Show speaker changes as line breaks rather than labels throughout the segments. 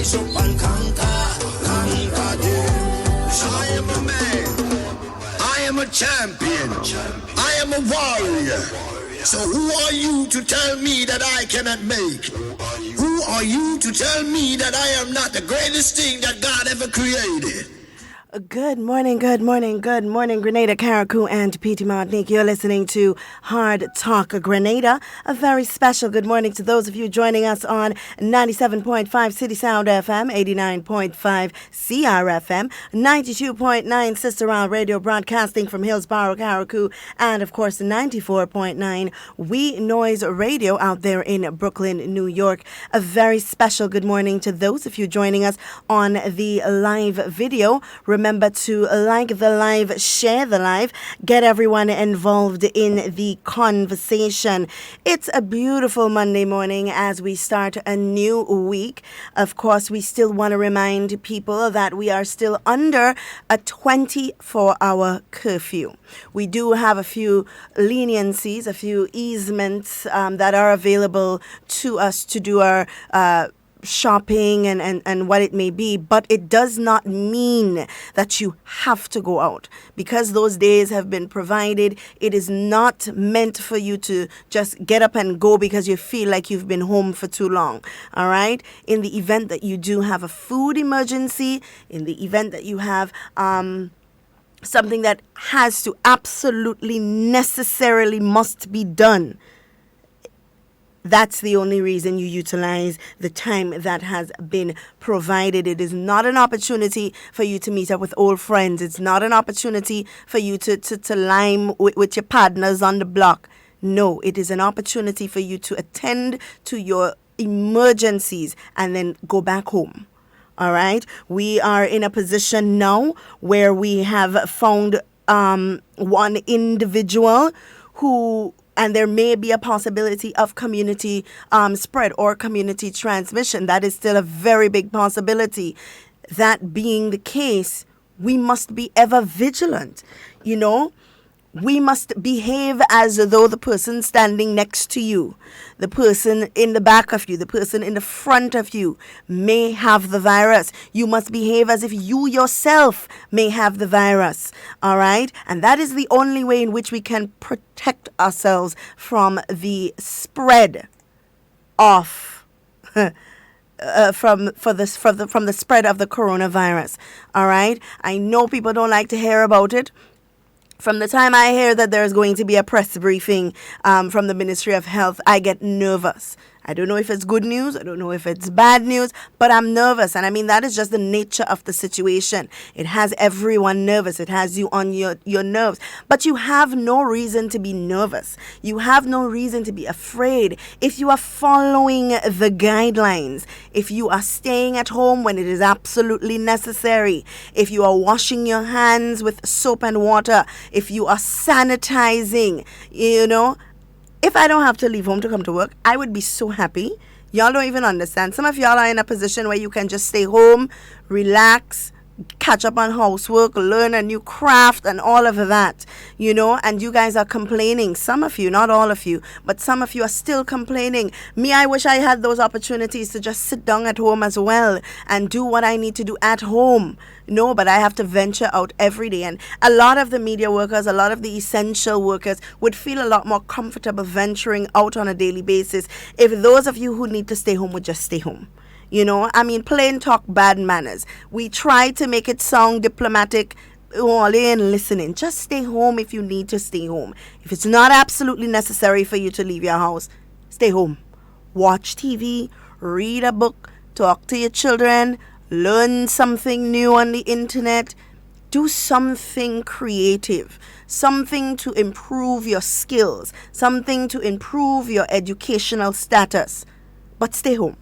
rise up and conquer them. I am a man, I am a champion, I am a warrior. So who are you to tell me that I cannot make? Who are you to tell me that I am not the greatest thing that God ever created?
Good morning, Grenada, Carriacou, and P.T. Martinique. You're listening to Hard Talk Grenada. A very special good morning to those of you joining us on 97.5 CitysoundFM, 89.5 CRFM, 92.9 Sister Isle Radio broadcasting from Hillsborough, Carriacou, and of course 94.9 WeiVybz Radio out there in Brooklyn, New York. A very special good morning to those of you joining us on the live video. Remember to like the live, share the live, get everyone involved in the conversation. It's a beautiful Monday morning as we start a new week. Of course, we still want to remind people that we are still under a 24-hour curfew. We do have a few leniencies, a few easements that are available to us to do our shopping and what it may be, but it does not mean that you have to go out. Because those days have been provided, it is not meant for you to just get up and go because you feel like you've been home for too long. All right? In the event that you do have a food emergency, in the event that you have something that has to absolutely necessarily must be done, that's the only reason you utilize the time that has been provided. It is not an opportunity for you to meet up with old friends. It's not an opportunity for you to lime with your partners on the block. No, it is an opportunity for you to attend to your emergencies and then go back home. All right? We are in a position now where we have found one individual who, and there may be a possibility of community spread or community transmission. That is still a very big possibility. That being the case, we must be ever vigilant. You know, we must behave as though the person standing next to you, the person in the back of you, the person in the front of you may have the virus. You must behave as if you yourself may have the virus. All right? And that is the only way in which we can protect ourselves from the spread of from the spread of the coronavirus. All right? I know people don't like to hear about it. From the time I hear that there's going to be a press briefing from the Ministry of Health, I get nervous. I don't know if it's good news. I don't know if it's bad news, but I'm nervous. And I mean, that is just the nature of the situation. It has everyone nervous. It has you on your nerves. But you have no reason to be nervous. You have no reason to be afraid. If you are following the guidelines, if you are staying at home when it is absolutely necessary, if you are washing your hands with soap and water, if you are sanitizing, you know, if I don't have to leave home to come to work, I would be so happy. Y'all don't even understand. Some of y'all are in a position where you can just stay home, relax, catch up on housework, learn a new craft and all of that, you know, and you guys are complaining. Some of you, not all of you, but some of you are still complaining. Me, I wish I had those opportunities to just sit down at home as well and do what I need to do at home. No, but I have to venture out every day. And a lot of the media workers, a lot of the essential workers would feel a lot more comfortable venturing out on a daily basis if those of you who need to stay home would just stay home. You know, I mean, plain talk, bad manners. We try to make it sound diplomatic. All in listening. Just stay home if you need to stay home. If it's not absolutely necessary for you to leave your house, stay home. Watch TV, read a book, talk to your children, learn something new on the internet. Do something creative, something to improve your skills, something to improve your educational status. But stay home.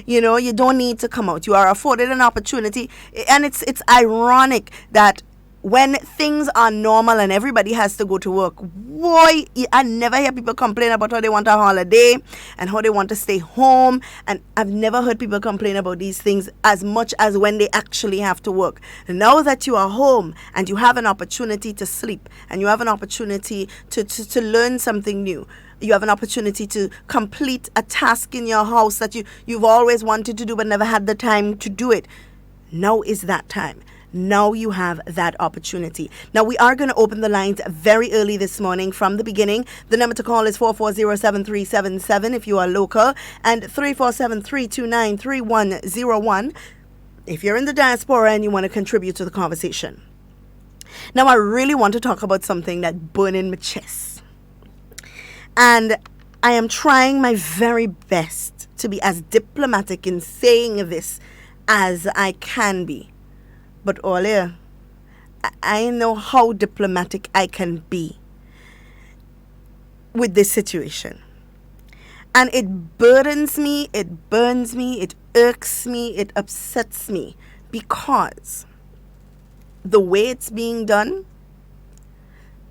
You know, you don't need to come out. You are afforded an opportunity. And it's ironic that when things are normal and everybody has to go to work, boy, I never hear people complain about how they want a holiday and how they want to stay home. And I've never heard people complain about these things as much as when they actually have to work. Now that you are home and you have an opportunity to sleep and you have an opportunity to learn something new, You have an opportunity to complete a task in your house that you've always wanted to do but never had the time to do it. Now is that time. Now you have that opportunity. Now we are going to open the lines very early this morning from the beginning. The number to call is 440-7377 if you are local, and 347-329-3101 if you're in the diaspora and you want to contribute to the conversation. Now I really want to talk about something that burns in my chest. And I am trying my very best to be as diplomatic in saying this as I can be. But Olia, I know how diplomatic I can be with this situation. And it burdens me, it burns me, it irks me, it upsets me, because the way it's being done,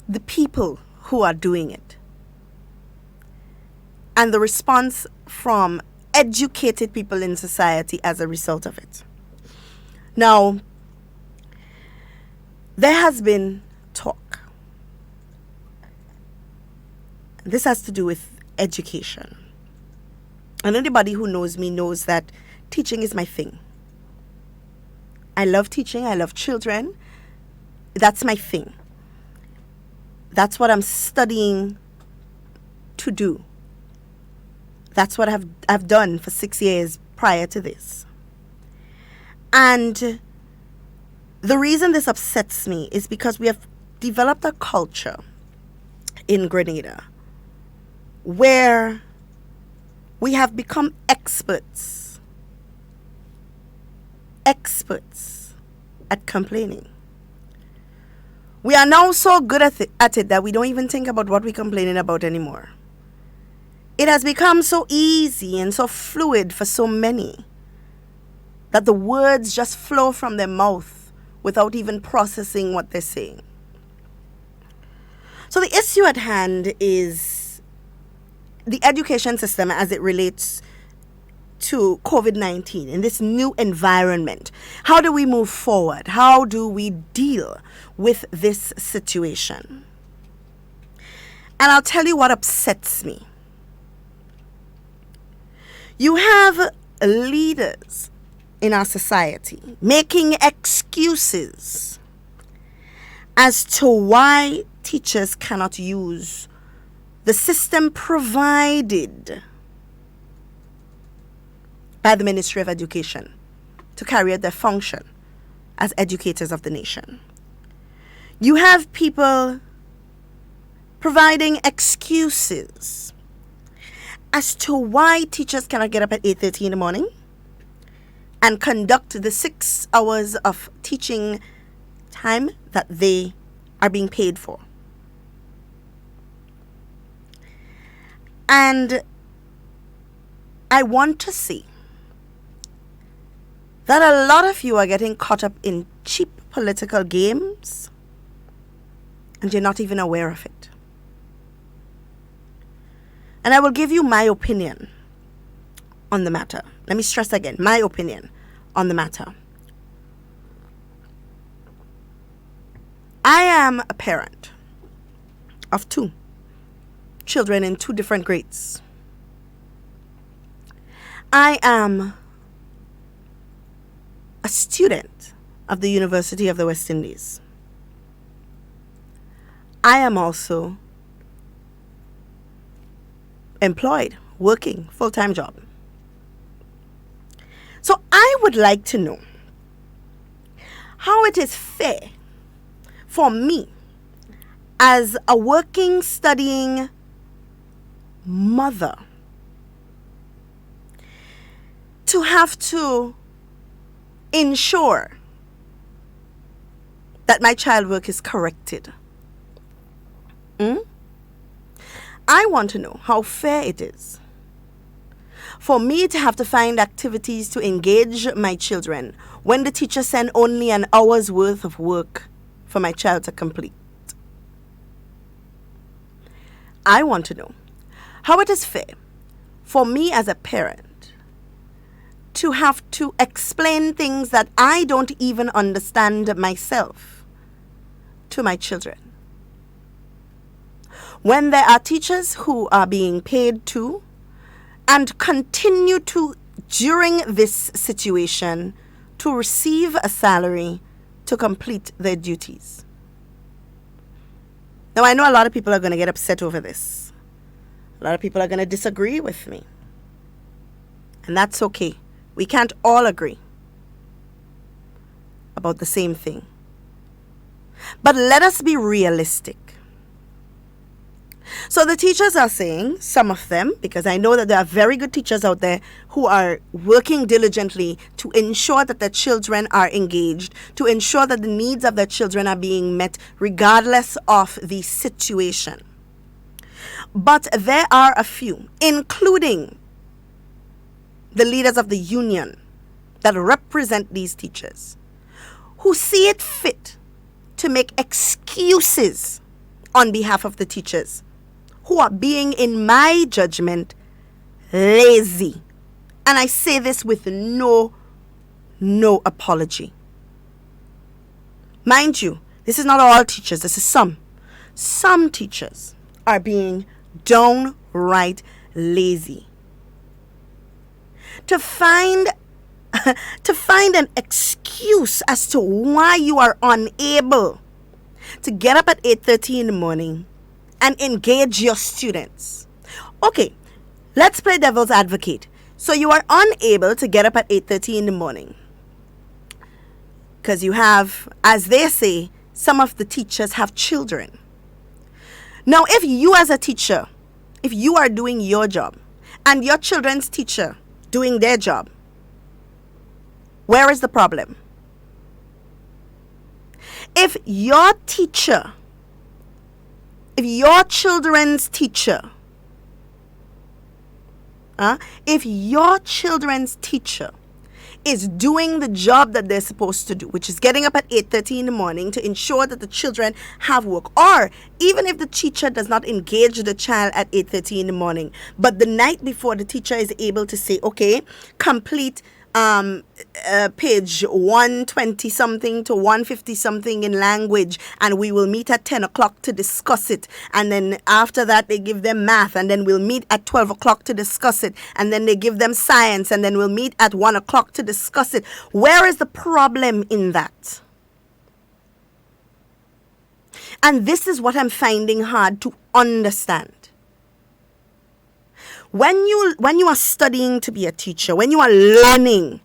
the people who are doing it, and the response from educated people in society as a result of it. Now, there has been talk. This has to do with education. And anybody who knows me knows that teaching is my thing. I love teaching. I love children. That's my thing. That's what I'm studying to do. That's what I've done for 6 years prior to this. And the reason this upsets me is because we have developed a culture in Grenada where we have become experts at complaining. We are now so good at it that we don't even think about what we're complaining about anymore. It has become so easy and so fluid for so many that the words just flow from their mouth without even processing what they're saying. So the issue at hand is the education system as it relates to COVID-19 in this new environment. How do we move forward? How do we deal with this situation? And I'll tell you what upsets me. You have leaders in our society making excuses as to why teachers cannot use the system provided by the Ministry of Education to carry out their function as educators of the nation. You have people providing excuses as to why teachers cannot get up at 8:30 in the morning and conduct the 6 hours of teaching time that they are being paid for. And I want to see that a lot of you are getting caught up in cheap political games and you're not even aware of it. And I will give you my opinion on the matter. Let me stress again, my opinion on the matter. I am a parent of 2 children in 2 different grades. I am a student of the University of the West Indies. I am also employed, working, full-time job. So I would like to know how it is fair for me as a working, studying mother to have to ensure that my child work is corrected. I want to know how fair it is for me to have to find activities to engage my children when the teacher sent only an hour's worth of work for my child to complete. I want to know how it is fair for me as a parent to have to explain things that I don't even understand myself to my children. When there are teachers who are being paid to and continue to, during this situation, to receive a salary to complete their duties. Now, I know a lot of people are going to get upset over this. A lot of people are going to disagree with me. And that's okay. We can't all agree about the same thing. But let us be realistic. So the teachers are saying, some of them, because I know that there are very good teachers out there who are working diligently to ensure that their children are engaged, to ensure that the needs of their children are being met regardless of the situation. But there are a few, including the leaders of the union that represent these teachers, who see it fit to make excuses on behalf of the teachers, who are being, in my judgment, lazy. And I say this with no apology. Mind you, this is not all teachers, this is some. Some teachers are being downright lazy. To find an excuse as to why you are unable to get up at 8:30 in the morning and engage your students. Okay, let's play devil's advocate. So you are unable to get up at 8:30 in the morning because you have, as they say, some of the teachers have children. Now, if you as a teacher, if you are doing your job and your children's teacher doing their job, where is the problem? If your teacher, if your children's teacher is doing the job that they're supposed to do, which is getting up at 8:30 in the morning to ensure that the children have work, or even if the teacher does not engage the child at 8:30 in the morning, but the night before the teacher is able to say, okay, complete page 120 something to 150 something in language, and we will meet at 10 o'clock to discuss it, and then after that they give them math, and then we'll meet at 12 o'clock to discuss it, and then they give them science, and then we'll meet at 1 o'clock to discuss it. Where is the problem in that? And this is what I'm finding hard to understand. When you are studying to be a teacher, when you are learning,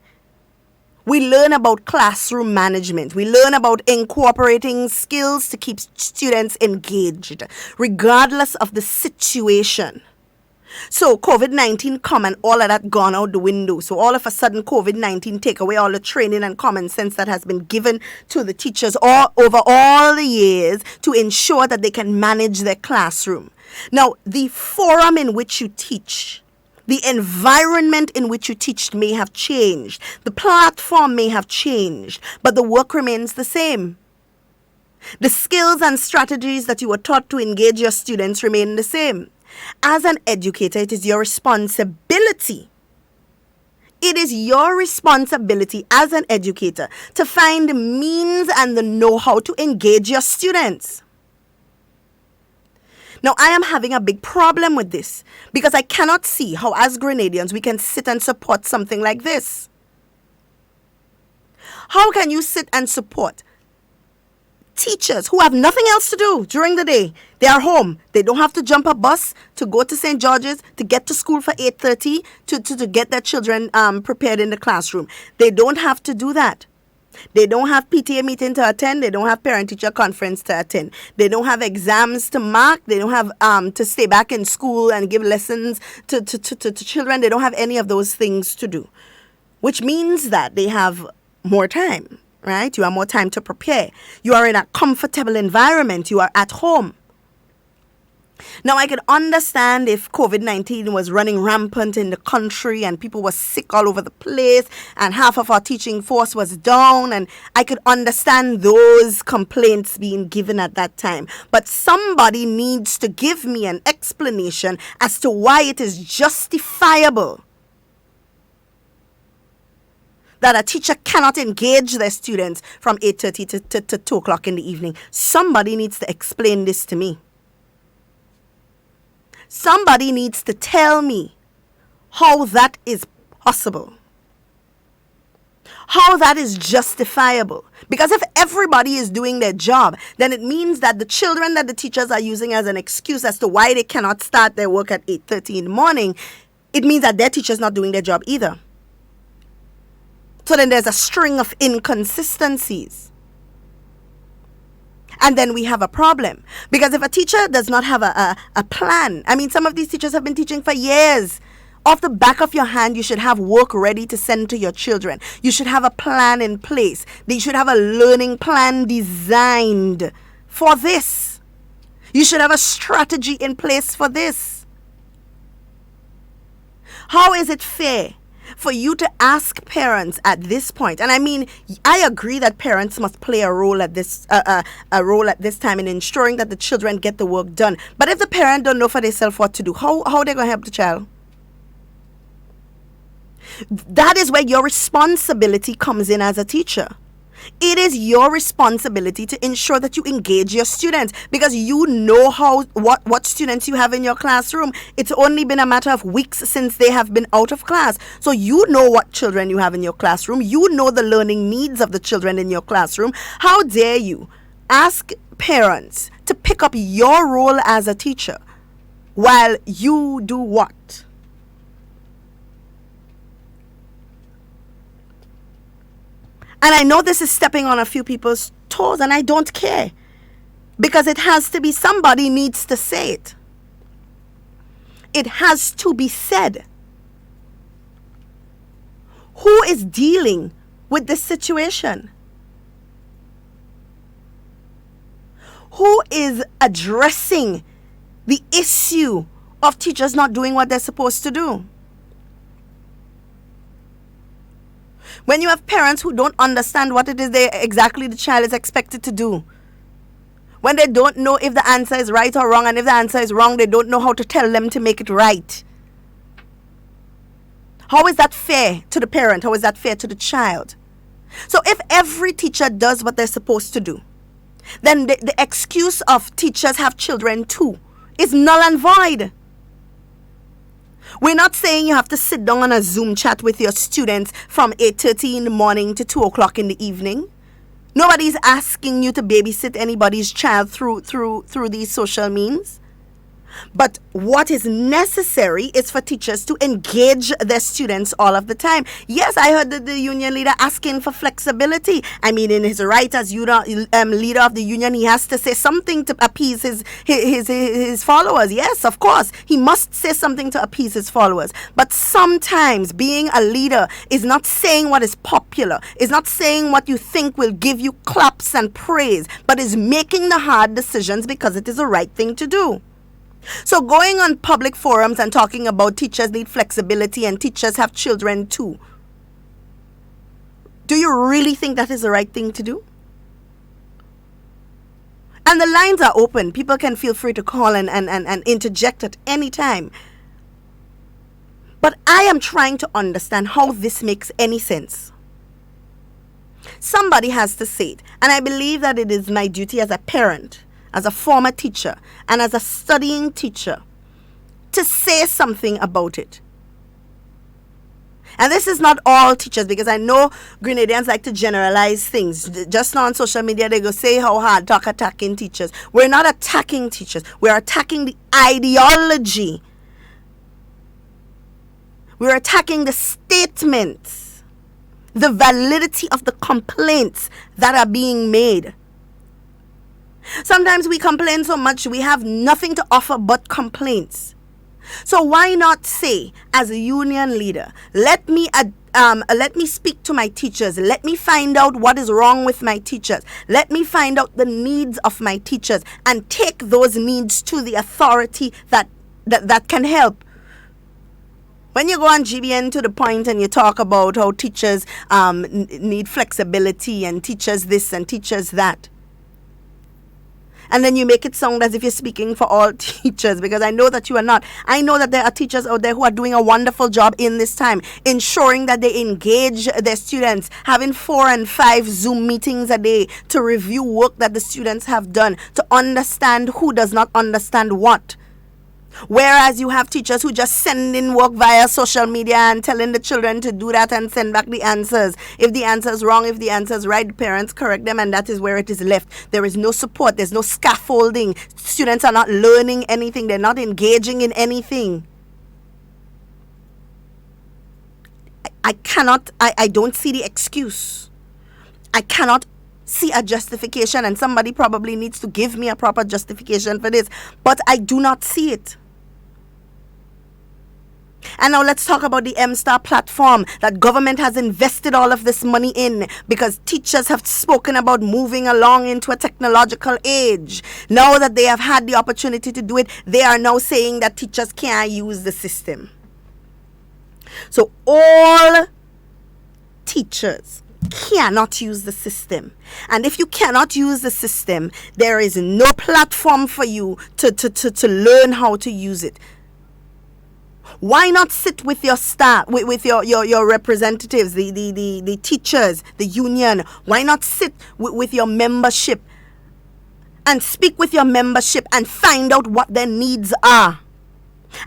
we learn about classroom management. We learn about incorporating skills to keep students engaged, regardless of the situation. So COVID-19 come and all of that gone out the window. So all of a sudden COVID-19 take away all the training and common sense that has been given to the teachers all over all the years to ensure that they can manage their classroom. Now, the forum in which you teach, the environment in which you teach may have changed. The platform may have changed, but the work remains the same. The skills and strategies that you were taught to engage your students remain the same. As an educator, it is your responsibility. It is your responsibility as an educator to find the means and the know-how to engage your students. Now, I am having a big problem with this because I cannot see how, as Grenadians, we can sit and support something like this. How can you sit and support teachers who have nothing else to do during the day? They are home. They don't have to jump a bus to go to St. George's to get to school for 8:30 to get their children prepared in the classroom. They don't have to do that. They don't have PTA meeting to attend. They don't have parent-teacher conference to attend. They don't have exams to mark. They don't have to stay back in school and give lessons to children. They don't have any of those things to do, which means that they have more time, right? You have more time to prepare. You are in a comfortable environment. You are at home. Now, I could understand if COVID-19 was running rampant in the country and people were sick all over the place and half of our teaching force was down, and I could understand those complaints being given at that time. But somebody needs to give me an explanation as to why it is justifiable that a teacher cannot engage their students from 8:30 to 2 o'clock in the evening. Somebody needs to explain this to me. Somebody needs to tell me how that is possible, how that is justifiable. Because if everybody is doing their job, then it means that the children that the teachers are using as an excuse as to why they cannot start their work at 8:30 in the morning, it means that their teacher's not doing their job either. So then there's a string of inconsistencies. And then we have a problem. Because if a teacher does not have a plan, I mean, some of these teachers have been teaching for years. Off the back of your hand, you should have work ready to send to your children. You should have a plan in place. You should have a learning plan designed for this. You should have a strategy in place for this. How is it fair for you to ask parents at this point? And I mean, I agree that parents must play a role at this time in ensuring that the children get the work done. But if the parent don't know for themselves what to do, how are they going to help the child? That is where your responsibility comes in as a teacher. It is your responsibility to ensure that you engage your students, because you know what students you have in your classroom. It's only been a matter of weeks since they have been out of class. So you know what children you have in your classroom. You know the learning needs of the children in your classroom. How dare you ask parents to pick up your role as a teacher while you do what? And I know this is stepping on a few people's toes, and I don't care, because it has to be, somebody needs to say it. It has to be said. Who is dealing with this situation? Who is addressing the issue of teachers not doing what they're supposed to do? When you have parents who don't understand what it is exactly the child is expected to do. When they don't know if the answer is right or wrong, and if the answer is wrong, they don't know how to tell them to make it right. How is that fair to the parent? How is that fair to the child? So if every teacher does what they're supposed to do, then the excuse of teachers have children too is null and void. We're not saying you have to sit down on a Zoom chat with your students from 8:30 in the morning to 2 o'clock in the evening. Nobody's asking you to babysit anybody's child through these social means. But what is necessary is for teachers to engage their students all of the time. Yes, I heard the union leader asking for flexibility. I mean, in his right as leader of the union, he has to say something to appease his followers. Yes, of course, he must say something to appease his followers. But sometimes being a leader is not saying what is popular, is not saying what you think will give you claps and praise, but is making the hard decisions because it is the right thing to do. So going on public forums and talking about teachers need flexibility and teachers have children too, do you really think that is the right thing to do? And the lines are open. People can feel free to call and interject at any time. But I am trying to understand how this makes any sense. Somebody has to say it. And I believe that it is my duty as a parent, as a former teacher, and as a studying teacher, to say something about it. And this is not all teachers, because I know Grenadians like to generalize things. Just now on social media, they go say how HARDTALK attacking teachers. We're not attacking teachers. We're attacking the ideology. We're attacking the statements, the validity of the complaints that are being made. Sometimes we complain so much we have nothing to offer but complaints. So why not say, as a union leader, let me speak to my teachers. Let me find out what is wrong with my teachers. Let me find out the needs of my teachers and take those needs to the authority that can help. When you go on GBN to the point and you talk about how teachers need flexibility and teachers this and teachers that, and then you make it sound as if you're speaking for all teachers, because I know that you are not. I know that there are teachers out there who are doing a wonderful job in this time, ensuring that they engage their students, having 4 and 5 Zoom meetings a day to review work that the students have done, to understand who does not understand what. Whereas you have teachers who just send in work via social media and telling the children to do that and send back the answers. If the answer is wrong, if the answer is right, parents correct them, and that is where it is left. There is no support. There's no scaffolding. Students are not learning anything. They're not engaging in anything. I don't see the excuse. I cannot see a justification, and somebody probably needs to give me a proper justification for this, but I do not see it. And now let's talk about the M-Star platform that government has invested all of this money in, because teachers have spoken about moving along into a technological age. Now that they have had the opportunity to do it, they are now saying that teachers can't use the system. So all teachers cannot use the system. And if you cannot use the system, there is no platform for you to learn how to use it. Why not sit with your staff, with your representatives, the teachers, the union? Why not sit with your membership and speak with your membership and find out what their needs are?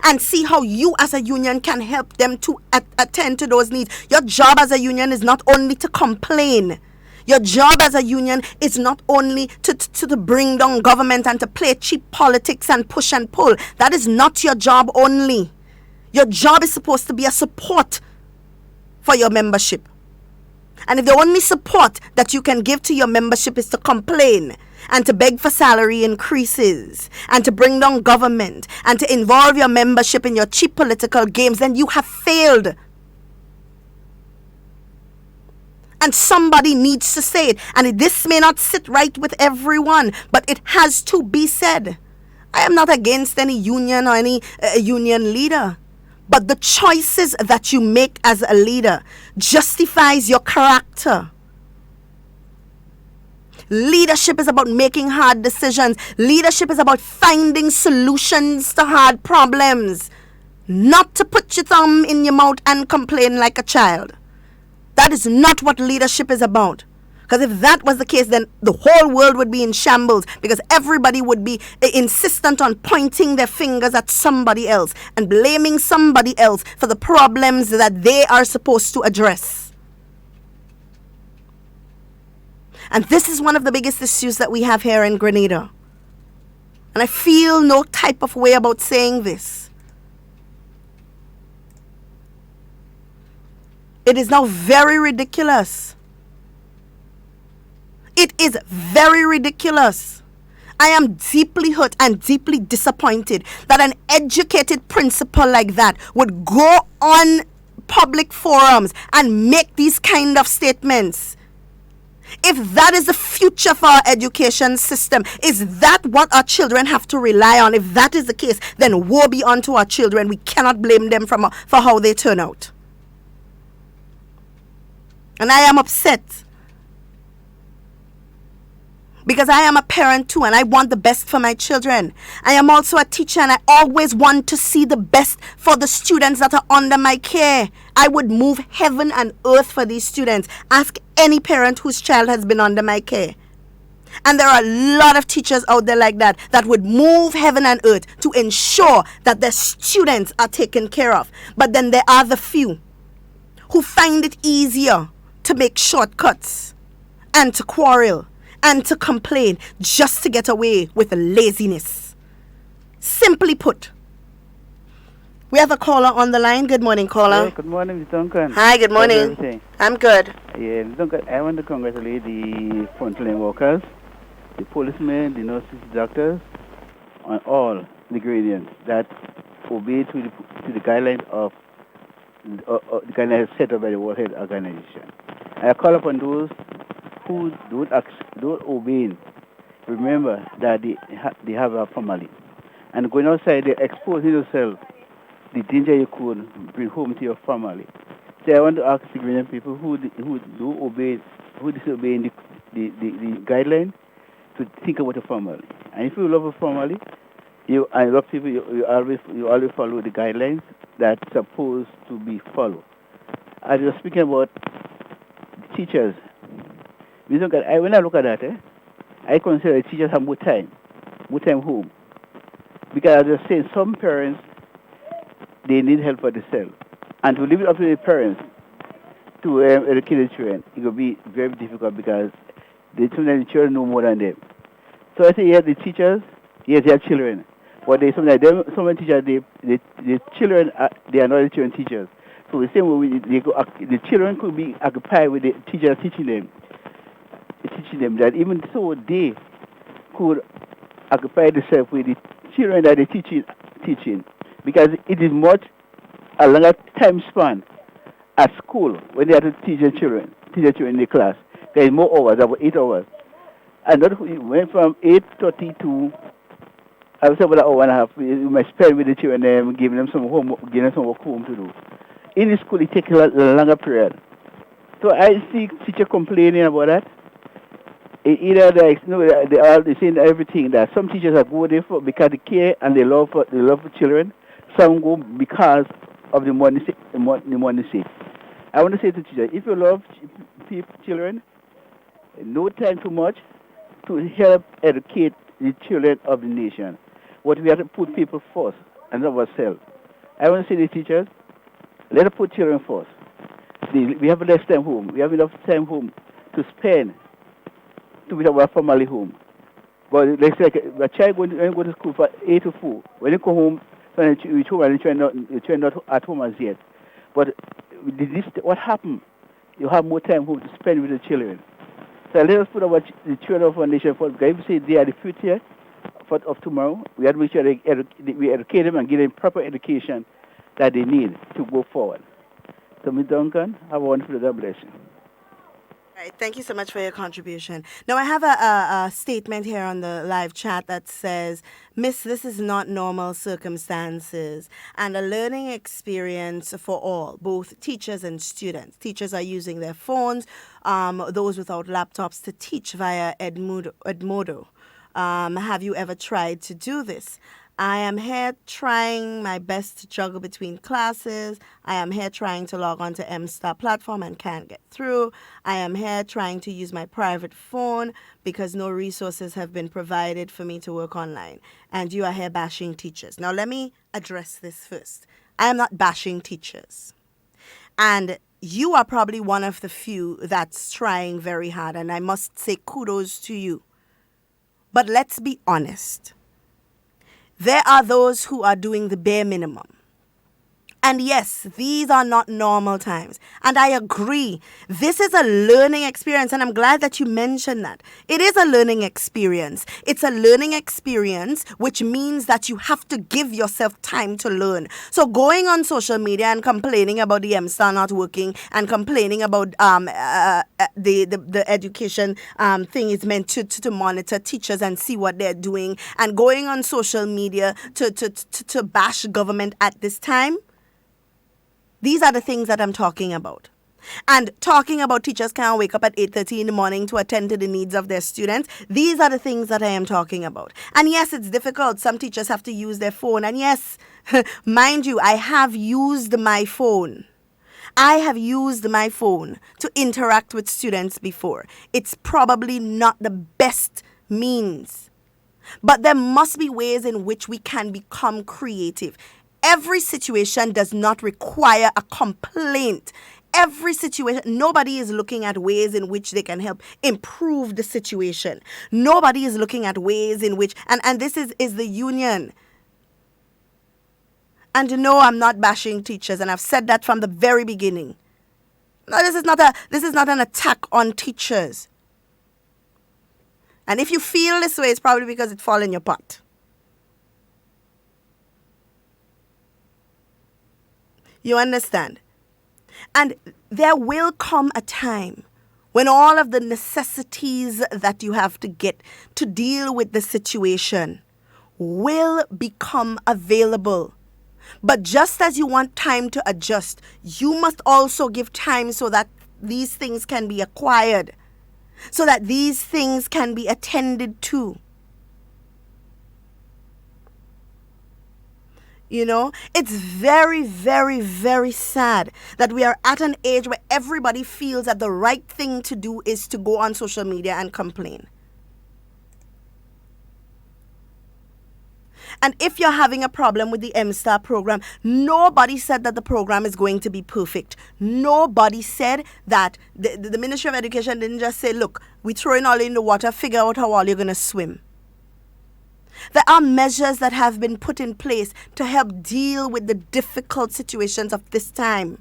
And see how you as a union can help them to attend to those needs. Your job as a union is not only to complain. Your job as a union is not only to bring down government and to play cheap politics and push and pull. That is not your job only. Your job is supposed to be a support for your membership. And if the only support that you can give to your membership is to complain and to beg for salary increases and to bring down government and to involve your membership in your cheap political games, then you have failed. And somebody needs to say it. And this may not sit right with everyone, but it has to be said. I am not against any union or any union leader. But the choices that you make as a leader justifies your character. Leadership is about making hard decisions. Leadership is about finding solutions to hard problems. Not to put your thumb in your mouth and complain like a child. That is not what leadership is about. Because if that was the case, then the whole world would be in shambles, because everybody would be insistent on pointing their fingers at somebody else and blaming somebody else for the problems that they are supposed to address. And this is one of the biggest issues that we have here in Grenada. And I feel no type of way about saying this. It is now very ridiculous. It is very ridiculous. I am deeply hurt and deeply disappointed that an educated principal like that would go on public forums and make these kind of statements. If that is the future for our education system, is that what our children have to rely on? If that is the case, then woe be unto our children. We cannot blame them for how they turn out. And I am upset. Because I am a parent too, and I want the best for my children. I am also a teacher, and I always want to see the best for the students that are under my care. I would move heaven and earth for these students. Ask any parent whose child has been under my care. And there are a lot of teachers out there like that would move heaven and earth to ensure that their students are taken care of. But then there are the few who find it easier to make shortcuts and to quarrel and to complain just to get away with laziness. Simply put. We have a caller on the line. Good morning, caller.
Yeah, good morning, Mr. Duncan.
Hi, good morning. I'm good.
Yeah, Mr. Duncan, I want to congratulate the frontline workers, the policemen, the nurses, the doctors, on all the gradients that obey to the guidelines of the guidelines set up by the World Health Organization. I call upon those who don't obey. Remember that they have a family, and going outside, they're exposing yourself the danger you could bring home to your family. So I want to ask the Grenadian people who disobey the guideline to think about your family. And if you love a family, I love people. You always follow the guidelines that's supposed to be followed. As you're speaking about teachers, when I look at that, I consider teachers have more time home. Because I was saying some parents, they need help for themselves. And to leave it up to the parents to educate the children, it will be very difficult because sometimes the children know more than them. So I say, yes, the teachers, yes, they are children. But some teachers, the children, they are not the children teachers. So the same way the children could be occupied with the teachers teaching them that even so they could occupy themselves with the children that they're teaching. Because it is much a longer time span at school when they have to teach the children in the class. There is more hours, about 8 hours. And that went from 8:30 to, I would say about an hour and a half. You might spend with the children, giving them some homework, giving them some work home to do. In the school, it takes a longer period. So I see teachers complaining about that. Either they're saying everything that some teachers are go there for because they care and they love for children. Some go because of the money sake. I want to say to teachers, if you love children, no time too much to help educate the children of the nation. What we have to put people first and not ourselves. I want to say to the teachers, let us put children first. We have less time home. We have enough time home to spend to be our family home. But let's say a child going to school from 8 to 4. When you come home, you try not at home as yet. But what happened? You have more time home to spend with the children. So let us put the children of our nation first. Because if we say they are the future of tomorrow, we have to make sure we educate them and give them proper education that they need to go forward. So, Ms. Duncan, have a wonderful day. God bless you.
All right, thank you so much for your contribution. Now, I have a statement here on the live chat that says, Miss, this is not normal circumstances and a learning experience for all, both teachers and students. Teachers are using their phones, those without laptops, to teach via Edmodo. Have you ever tried to do this? I am here trying my best to juggle between classes. I am here trying to log on to MSTAR platform and can't get through. I am here trying to use my private phone because no resources have been provided for me to work online. And you are here bashing teachers. Now, let me address this first. I am not bashing teachers. And you are probably one of the few that's trying very hard. And I must say kudos to you. But let's be honest. There are those who are doing the bare minimum. And yes, these are not normal times. And I agree. This is a learning experience. And I'm glad that you mentioned that. It is a learning experience. It's a learning experience, which means that you have to give yourself time to learn. So going on social media and complaining about the MSTAR not working and complaining about the education thing is meant to monitor teachers and see what they're doing, and going on social media to bash government at this time. These are the things that I'm talking about. And talking about teachers can't wake up at 8:30 in the morning to attend to the needs of their students. These are the things that I am talking about. And yes, it's difficult. Some teachers have to use their phone. And yes, mind you, I have used my phone. I have used my phone to interact with students before. It's probably not the best means. But there must be ways in which we can become creative. Every situation does not require a complaint. Every situation, nobody is looking at ways in which they can help improve the situation. Nobody is looking at ways in which, and this is the union. And no, I'm not bashing teachers, and I've said that from the very beginning. No, this is not an attack on teachers. And if you feel this way, it's probably because it falls in your pot. You understand? And there will come a time when all of the necessities that you have to get to deal with the situation will become available. But just as you want time to adjust, you must also give time so that these things can be acquired, so that these things can be attended to. You know, it's very, very, very sad that we are at an age where everybody feels that the right thing to do is to go on social media and complain. And if you're having a problem with the MSTAR program, nobody said that the program is going to be perfect. Nobody said that. The Ministry of Education didn't just say, look, we throw in all in the water, figure out how all you're going to swim. There are measures that have been put in place to help deal with the difficult situations of this time.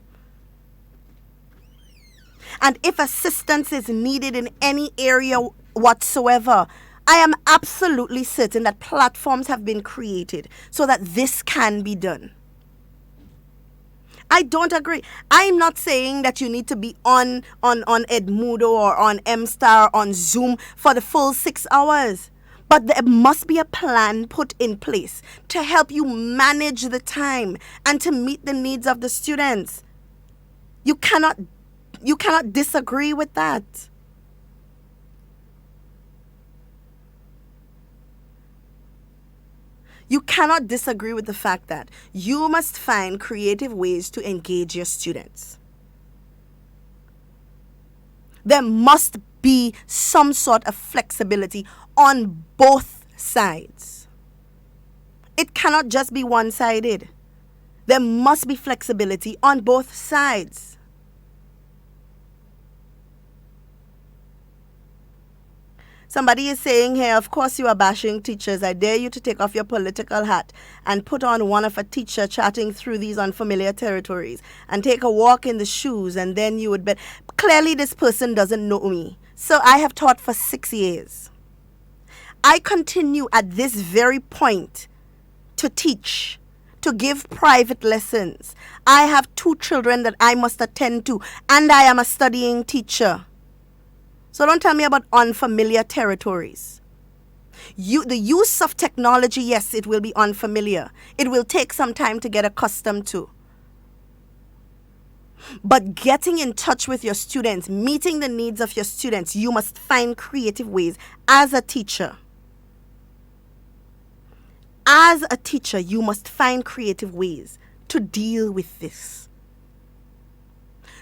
And if assistance is needed in any area whatsoever, I am absolutely certain that platforms have been created so that this can be done. I don't agree. I'm not saying that you need to be on Edmudo or on MSTAR or on Zoom for the full 6 hours. But there must be a plan put in place to help you manage the time and to meet the needs of the students. You cannot disagree with that. You cannot disagree with the fact that you must find creative ways to engage your students. There must be some sort of flexibility on both sides. It cannot just be one-sided. There must be flexibility on both sides. Somebody is saying here, of course you are bashing teachers. I dare you to take off your political hat and put on one of a teacher chatting through these unfamiliar territories and take a walk in the shoes, and then you would bet. Clearly this person doesn't know me. So I have taught for 6 years. I continue at this very point to teach, to give private lessons. I have 2 children that I must attend to, and I am a studying teacher. So don't tell me about unfamiliar territories. The use of technology, yes, it will be unfamiliar. It will take some time to get accustomed to. But getting in touch with your students, meeting the needs of your students, you must find creative ways as a teacher. As a teacher, you must find creative ways to deal with this.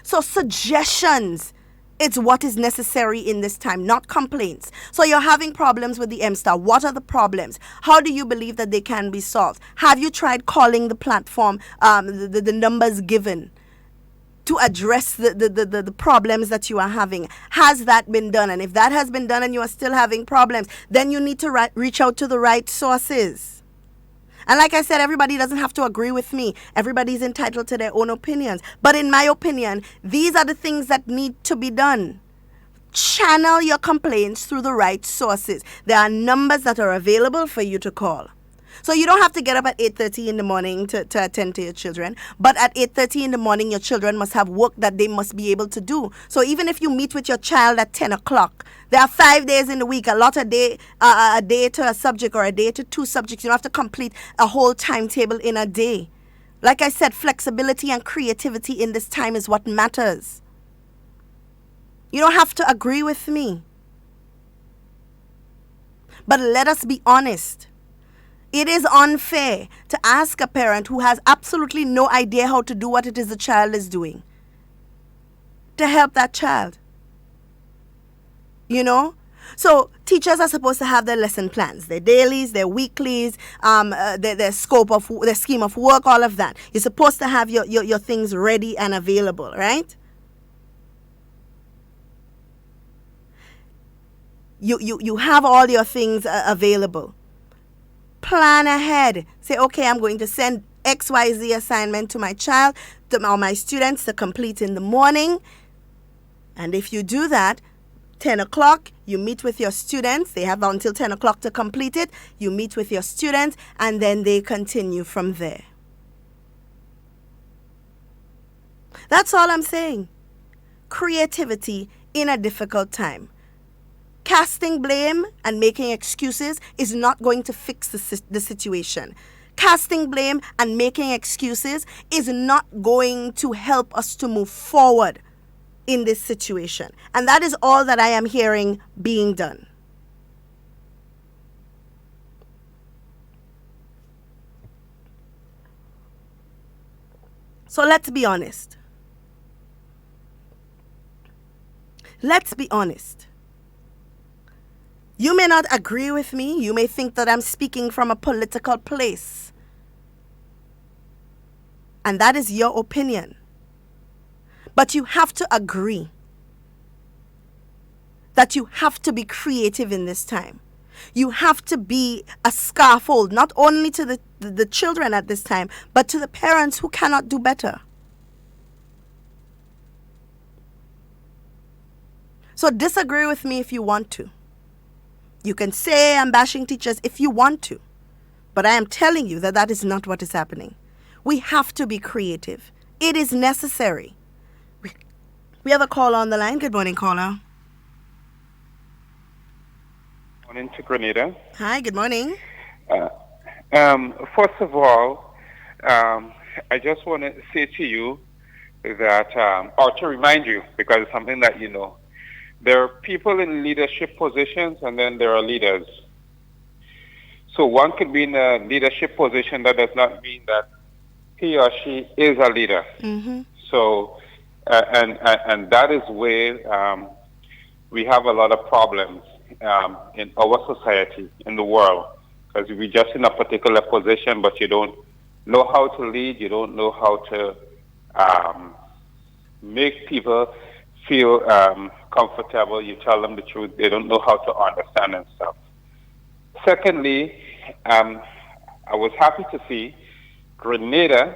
So suggestions, it's what is necessary in this time, not complaints. So you're having problems with the MSTAR. What are the problems? How do you believe that they can be solved? Have you tried calling the platform, the numbers given to address the problems that you are having? Has that been done? And if that has been done and you are still having problems, then you need to reach out to the right sources. And like I said, everybody doesn't have to agree with me. Everybody's entitled to their own opinions. But in my opinion, these are the things that need to be done. Channel your complaints through the right sources. There are numbers that are available for you to call. So you don't have to get up at 8:30 in the morning to attend to your children. But at 8:30 in the morning, your children must have work that they must be able to do. So even if you meet with your child at 10 o'clock, there are 5 days in the week, a day to a subject or a day to 2 subjects. You don't have to complete a whole timetable in a day. Like I said, flexibility and creativity in this time is what matters. You don't have to agree with me. But let us be honest. It is unfair to ask a parent who has absolutely no idea how to do what it is the child is doing to help that child. You know? So teachers are supposed to have their lesson plans, their dailies, their weeklies, their scheme of work, all of that. You're supposed to have your things ready and available, right? You have all your things available. Plan ahead. Say, okay, I'm going to send XYZ assignment to my child, or my students to complete in the morning. And if you do that, 10 o'clock, you meet with your students. They have until 10 o'clock to complete it. You meet with your students, and then they continue from there. That's all I'm saying. Creativity in a difficult time. Casting blame and making excuses is not going to fix the situation. Casting blame and making excuses is not going to help us to move forward in this situation. And that is all that I am hearing being done. So let's be honest. Let's be honest. You may not agree with me. You may think that I'm speaking from a political place. And that is your opinion. But you have to agree that you have to be creative in this time. You have to be a scaffold, not only to the children at this time, but to the parents who cannot do better. So disagree with me if you want to. You can say I'm bashing teachers if you want to. But I am telling you that that is not what is happening. We have to be creative. It is necessary. We have a caller on the line. Good morning, caller.
Morning to Grenada.
Hi, good morning.
First of all, I just want to say to you that, or to remind you, because it's something that you know, there are people in leadership positions and then there are leaders. So one could be in a leadership position. That does not mean that he or she is a leader.
Mm-hmm.
So, and that is where we have a lot of problems in our society, in the world, because we're just in a particular position, but you don't know how to lead, you don't know how to make people feel comfortable, you tell them the truth, they don't know how to understand and stuff. Secondly, I was happy to see Grenada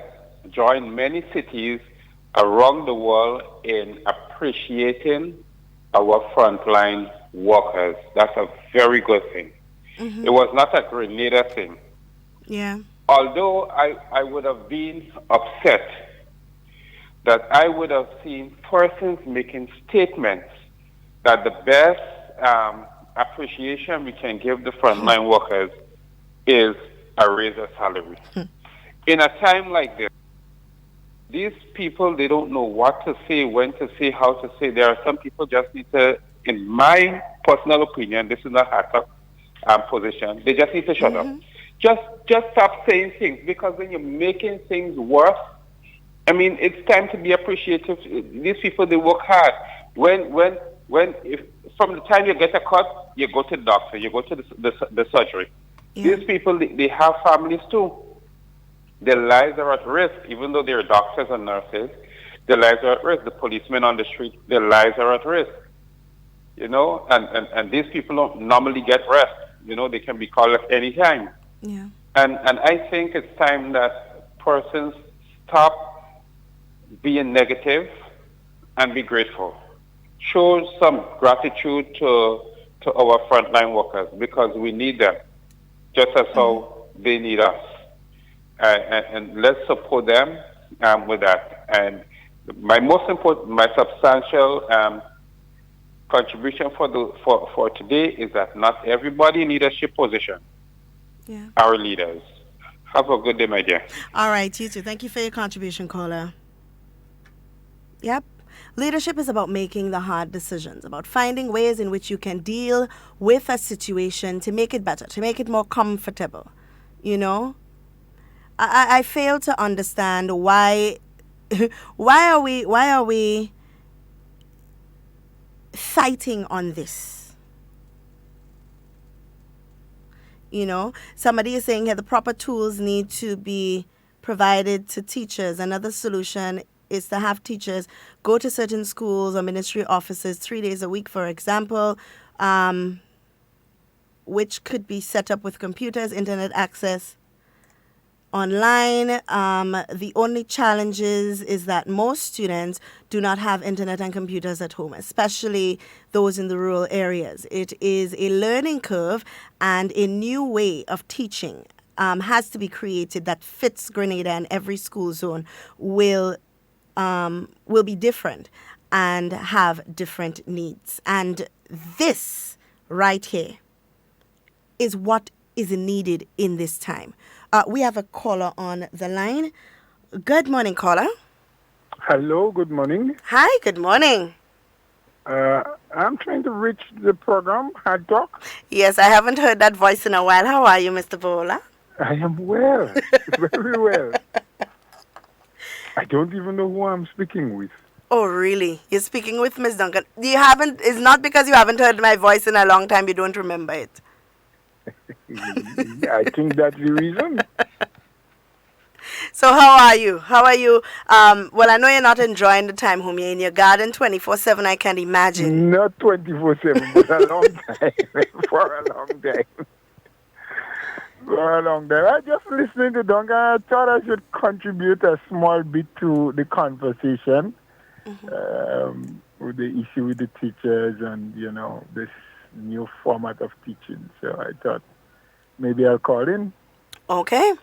join many cities around the world in appreciating our frontline workers. That's a very good thing. Mm-hmm. It was not a Grenada thing.
Yeah.
Although I would have been upset that I would have seen persons making statements that the best appreciation we can give the frontline workers is a raise of salary. In a time like this, these people, they don't know what to say, when to say, how to say. There are some people just need to, in my personal opinion, this is not HARDTALK position, they just need to shut up. Just stop saying things, because when you're making things worse, I mean, it's time to be appreciative. These people, they work hard. If from the time you get a cut, you go to the doctor, you go to the surgery. Yeah. These people, they have families too. Their lives are at risk, even though they're doctors and nurses. Their lives are at risk. The policemen on the street, their lives are at risk. You know, and these people don't normally get rest. You know, they can be called at any time.
Yeah.
And I think it's time that persons stop being negative and be grateful. Show some gratitude to our frontline workers, because we need them just as how they need us. And let's support them with that. And my most important, my substantial contribution for today is that not everybody in leadership position are leaders. Have a good day, my dear.
All right, you too. Thank you for your contribution, caller. Yep. Leadership is about making the hard decisions, about finding ways in which you can deal with a situation to make it better, to make it more comfortable. You know? I fail to understand why are we fighting on this? You know, somebody is saying here the proper tools need to be provided to teachers. Another solution is to have teachers go to certain schools or ministry offices 3 days a week, for example, which could be set up with computers, internet access, online. The only challenges is that most students do not have internet and computers at home, especially those in the rural areas. It is a learning curve, and a new way of teaching has to be created that fits Grenada, and every school zone will be different and have different needs. And this right here is what is needed in this time. We have a caller on the line. Good morning, caller.
Hello, good morning.
Hi, good morning.
I'm trying to reach the program, HARDTALK.
Yes, I haven't heard that voice in a while. How are you, Mr. Bola?
I am well, very well. I don't even know who I'm speaking with.
Oh, really? You're speaking with Miss Duncan. You haven't, it's not because you haven't heard my voice in a long time, you don't remember it.
I think that's the reason.
So how are you? How are you? Well, I know you're not enjoying the time home. You're in your garden 24/7, I can't imagine.
Not 24/7, but a long time. For a long time. For a long time. I just listening to Duncan. I thought I should contribute a small bit to the conversation with the issue with the teachers and, this new format of teaching. So I thought maybe I'll call in.
Okay.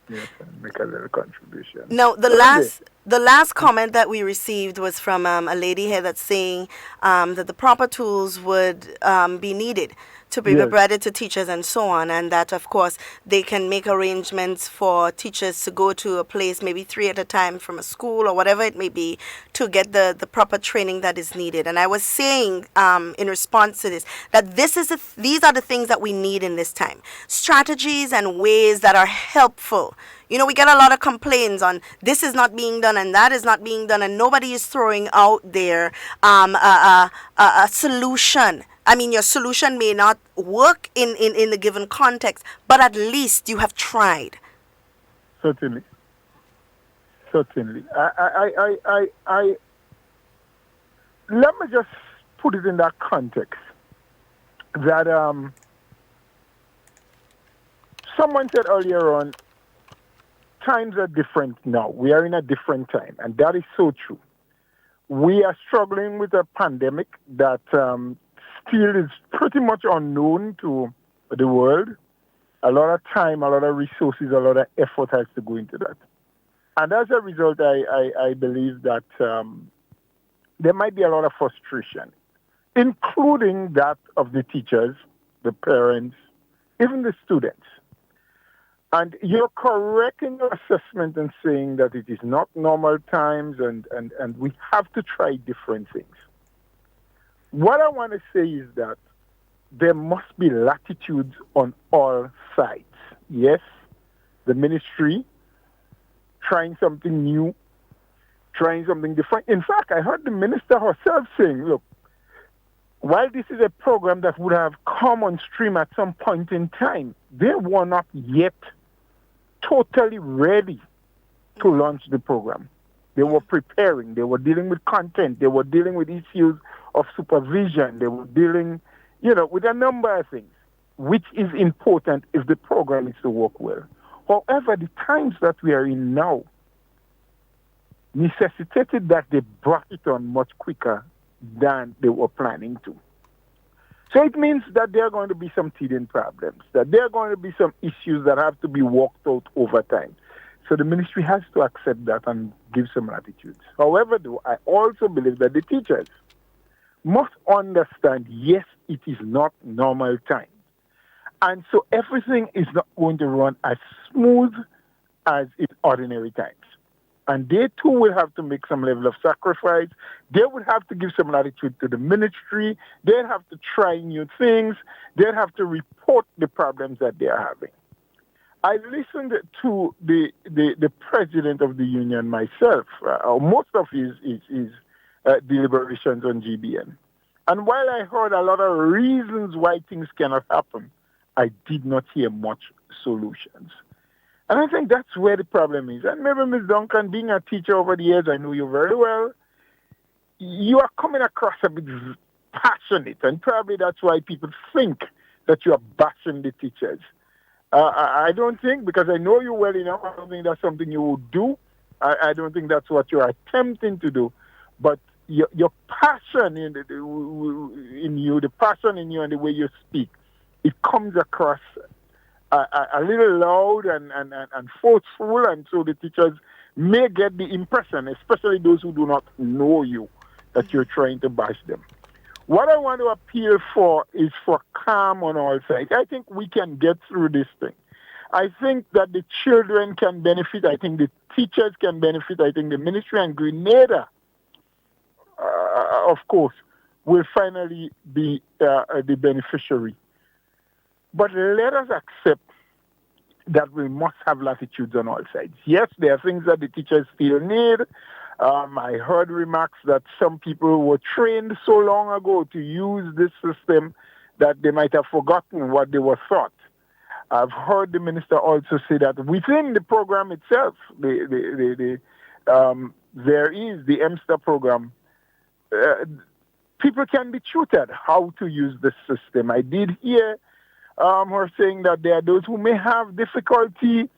Yes, and make a little contribution.
No, the last comment that we received was from a lady here that's saying that the proper tools would be needed to be provided to teachers and so on, and that of course they can make arrangements for teachers to go to a place, maybe 3 at a time from a school or whatever it may be, to get the proper training that is needed. And I was saying in response to this that these are the things that we need in this time, strategies and ways that are helpful. We get a lot of complaints on this is not being done and that is not being done, and nobody is throwing out there a solution. I mean, your solution may not work in the given context, but at least you have tried.
Certainly. I let me just put it in that context that someone said earlier on, times are different now. We are in a different time, and that is so true. We are struggling with a pandemic that still is pretty much unknown to the world. A lot of time, a lot of resources, a lot of effort has to go into that. And as a result, I believe that there might be a lot of frustration, including that of the teachers, the parents, even the students. And you're correct in your assessment in saying that it is not normal times and we have to try different things. What I want to say is that there must be latitudes on all sides. Yes, the ministry trying something new, trying something different. In fact, I heard the minister herself saying, look, while this is a program that would have come on stream at some point in time, they were not yet totally ready to launch the program. They were preparing. They were dealing with content. They were dealing with issues of supervision. They were dealing, with a number of things, which is important if the program is to work well. However, the times that we are in now necessitated that they brought it on much quicker than they were planning to. So it means that there are going to be some teething problems, that there are going to be some issues that have to be worked out over time. So the ministry has to accept that and give some latitudes. However, though, I also believe that the teachers must understand, yes, it is not normal time. And so everything is not going to run as smooth as in ordinary times. And they too will have to make some level of sacrifice. They would have to give some latitude to the ministry. They'll have to try new things. They'll have to report the problems that they are having. I listened to the president of the union myself, most of his deliberations on GBN. And while I heard a lot of reasons why things cannot happen, I did not hear much solutions. And I think that's where the problem is. And maybe, Ms. Duncan, being a teacher over the years, I know you very well, you are coming across a bit passionate, and probably that's why people think that you are bashing the teachers. I don't think, because I know you well enough, I don't think that's something you would do. I don't think that's what you're attempting to do. But your passion in you, the passion in you and the way you speak, it comes across a little loud and forceful, and so the teachers may get the impression, especially those who do not know you, that you're trying to bash them. What I want to appeal for is for calm on all sides. I think we can get through this thing. I think that the children can benefit. I think the teachers can benefit. I think the ministry and Grenada, of course, will finally be the beneficiary. But let us accept that we must have latitudes on all sides. Yes, there are things that the teachers still need. I heard remarks that some people were trained so long ago to use this system that they might have forgotten what they were taught. I've heard the minister also say that within the program itself, there is the EMSTA program. People can be tutored how to use this system. I did hear her saying that there are those who may have difficulty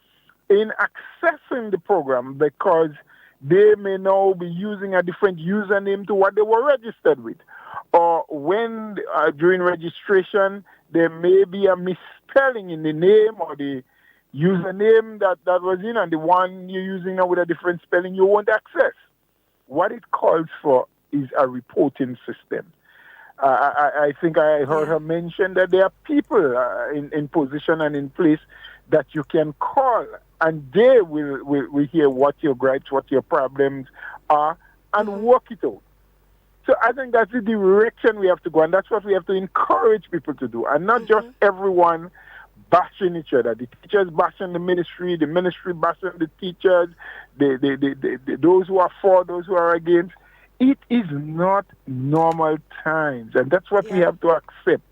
in accessing the program because they may now be using a different username to what they were registered with. Or when during registration, there may be a misspelling in the name or the username that was in, and the one you're using now with a different spelling you won't access. What it calls for is a reporting system. I think I heard her mention that there are people in position and in place that you can call, and they will hear what your gripes, what your problems are, and work it out. So I think that's the direction we have to go, and that's what we have to encourage people to do, and not just everyone bashing each other. The teachers bashing the ministry bashing the teachers, those who are for, those who are against. It is not normal times, and that's what we have to accept.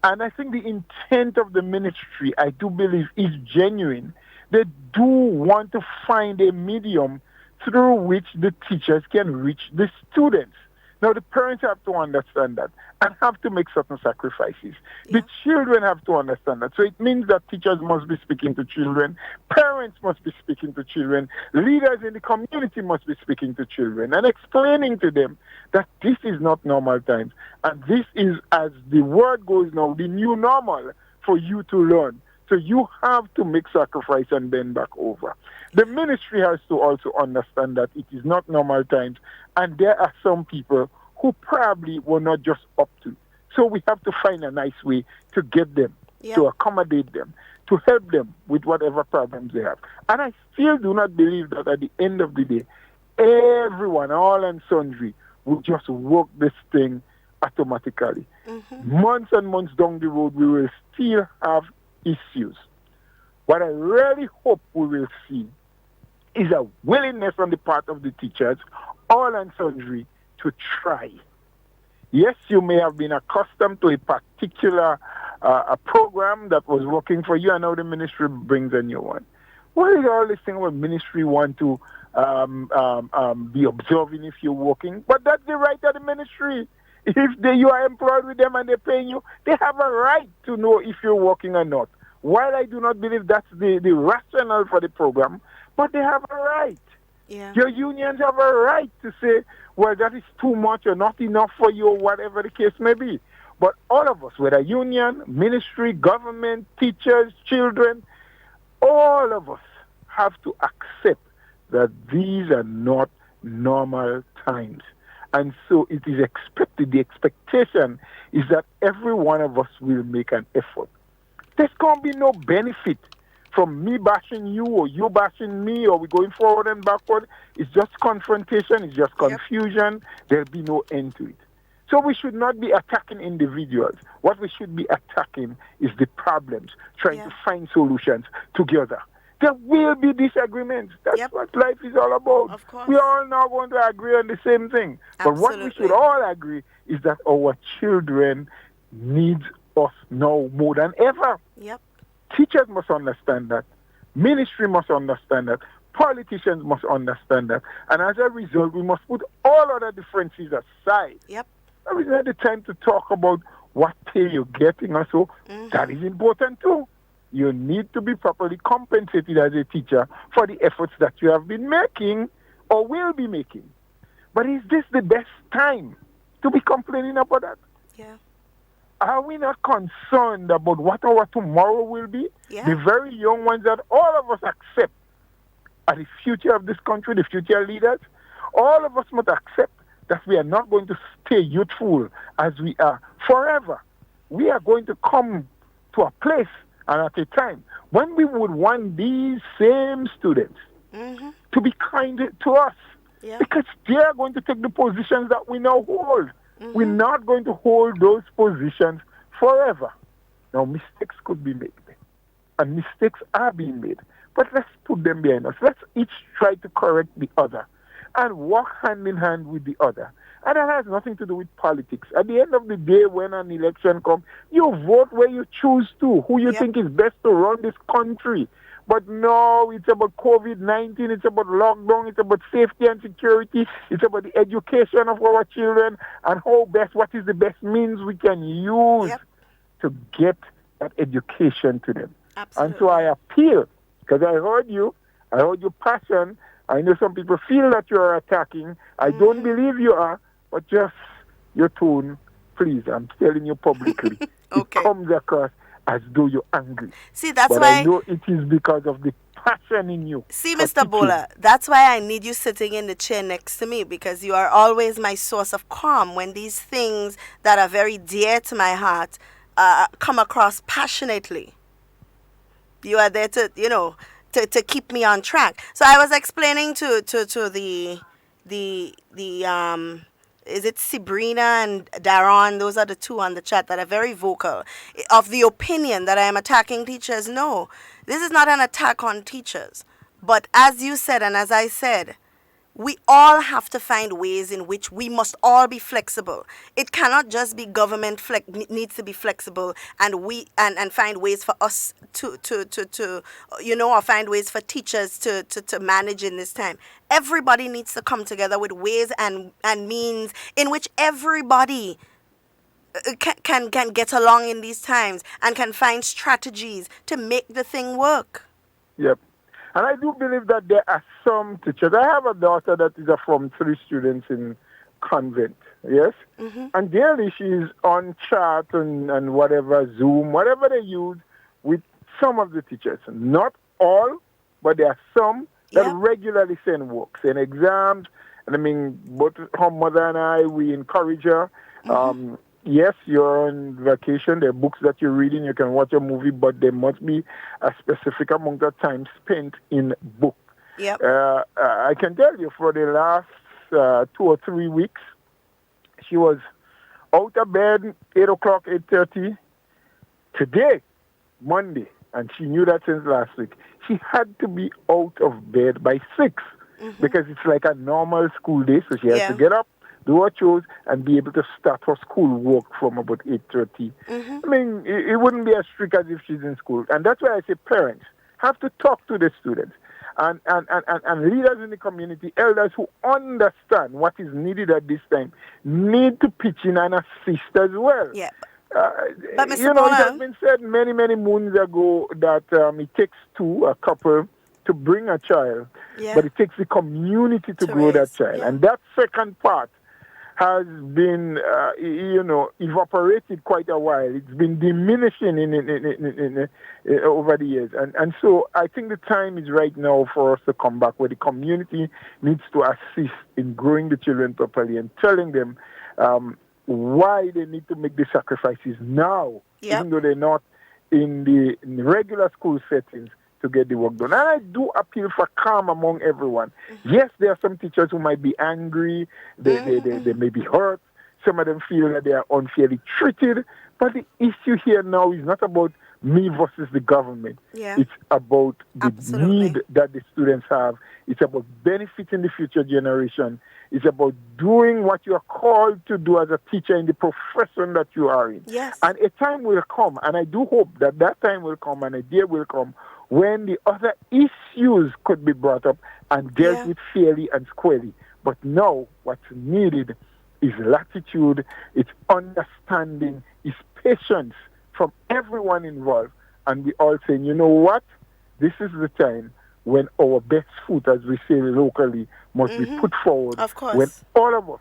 And I think the intent of the ministry, I do believe, is genuine. They do want to find a medium through which the teachers can reach the students. Now, the parents have to understand that and have to make certain sacrifices. The children have to understand that. So it means that teachers must be speaking to children, parents must be speaking to children, leaders in the community must be speaking to children and explaining to them that this is not normal times. And this is, as the word goes now, the new normal for you to learn. So you have to make sacrifice and bend back over. The ministry has to also understand that it is not normal times, and there are some people who probably were not just up to it. So we have to find a nice way to get them, to accommodate them, to help them with whatever problems they have. And I still do not believe that at the end of the day, everyone, all and sundry, will just work this thing automatically. Months and months down the road, we will still have issues. What I really hope we will see is a willingness on the part of the teachers, all and sundry, to try. Yes, you may have been accustomed to a particular a program that was working for you, and now the ministry brings a new one. What is all this thing about ministry want to be observing if you're working? But that's the right of the ministry. If you are employed with them and they're paying you, they have a right to know if you're working or not. While I do not believe that's the rationale for the program, but they have a right. Your unions have a right to say, well, that is too much or not enough for you or whatever the case may be. But all of us, whether union, ministry, government, teachers, children, all of us have to accept that these are not normal times. And so it is expected, the expectation is that every one of us will make an effort. There's going to be no benefit from me bashing you or you bashing me, or we going forward and backward. It's just confrontation, it's just confusion. There'll be no end to it. So we should not be attacking individuals. What we should be attacking is the problems, trying to find solutions together. There will be disagreements. That's what life is all about.
Of course.
We are all not going to agree on the same thing. But what we should all agree is that our children need us now more than ever. Teachers must understand that. Ministry must understand that. Politicians must understand that. And as a result, we must put all other differences aside. Now is not the time to talk about what pay you're getting or so. That is important too. You need to be properly compensated as a teacher for the efforts that you have been making or will be making. But is this the best time to be complaining about that? Are we not concerned about what our tomorrow will be? The very young ones that all of us accept are the future of this country, the future leaders. All of us must accept that we are not going to stay youthful as we are forever. We are going to come to a place and at a time when we would want these same students to be kind to us, because they are going to take the positions that we now hold. We're not going to hold those positions forever. Now, mistakes could be made, and mistakes are being made, but let's put them behind us. Let's each try to correct the other and walk hand in hand with the other. And that has nothing to do with politics. At the end of the day, when an election comes, you vote where you choose to, who you think is best to run this country. But no, it's about COVID-19, it's about lockdown, it's about safety and security, it's about the education of our children and what is the best means we can use to get that education to them.
Absolutely.
And so I appeal, because I heard your passion. I know some people feel that you are attacking. I don't believe you are, but just your tone, please, I'm telling you publicly, it comes across as though you're angry.
See, that's
but
why
I know it is because of the passion in you.
See, Mr. Bola, that's why I need you sitting in the chair next to me, because you are always my source of calm when these things that are very dear to my heart come across passionately. You are there to, to keep me on track. So I was explaining to the is it Sabrina and Daron? Those are the two on the chat that are very vocal of the opinion that I am attacking teachers. No, this is not an attack on teachers. But as you said, and as I said, we all have to find ways in which we must all be flexible. It cannot just be government needs to be flexible, and we and find ways for us to or find ways for teachers to manage in this time. Everybody needs to come together with ways and means in which everybody can get along in these times and can find strategies to make the thing work.
Yep. And I do believe that there are some teachers. I have a daughter that is from 3 students in convent, yes? Mm-hmm. And daily she's on chat and whatever, Zoom, whatever they use with some of the teachers. Not all, but there are some that regularly send work, send exams. And I mean, both her mother and I, we encourage her. Mm-hmm. Yes, you're on vacation. There are books that you're reading. You can watch a movie, but there must be a specific amount of time spent in book.
Yep.
I can tell you for the last 2 or 3 weeks, she was out of bed 8 o'clock, 8:30. Today, Monday, and she knew that since last week, she had to be out of bed by 6 because it's like a normal school day, so she has to get up, do her chores, and be able to start her school work from about 8:30. I mean, it wouldn't be as strict as if she's in school. And that's why I say parents have to talk to the students. And leaders in the community, elders who understand what is needed at this time, need to pitch in and assist as well.
Yeah. But Mr.
It has been said many, many moons ago that it takes a couple, to bring a child, but it takes the community to grow that child. And that second part has been, evaporated quite a while. It's been diminishing in over the years. And so I think the time is right now for us to come back where the community needs to assist in growing the children properly and telling them why they need to make the sacrifices now, even though they're not in the regular school settings, to get the work done. And I do appeal for calm among everyone. Yes, there are some teachers who might be angry, they may be hurt, some of them feel that they are unfairly treated, but the issue here now is not about me versus the government. It's about the need that the students have. It's about benefiting the future generation. It's about doing what you are called to do as a teacher in the profession that you are in.
Yes.
And a time will come, and I do hope that that time will come and a day will come when the other issues could be brought up and dealt with fairly and squarely. But now what's needed is latitude, it's understanding, it's patience from everyone involved. And we all saying, you know what? This is the time when our best foot, as we say locally, must be put forward.
Of course.
When all of us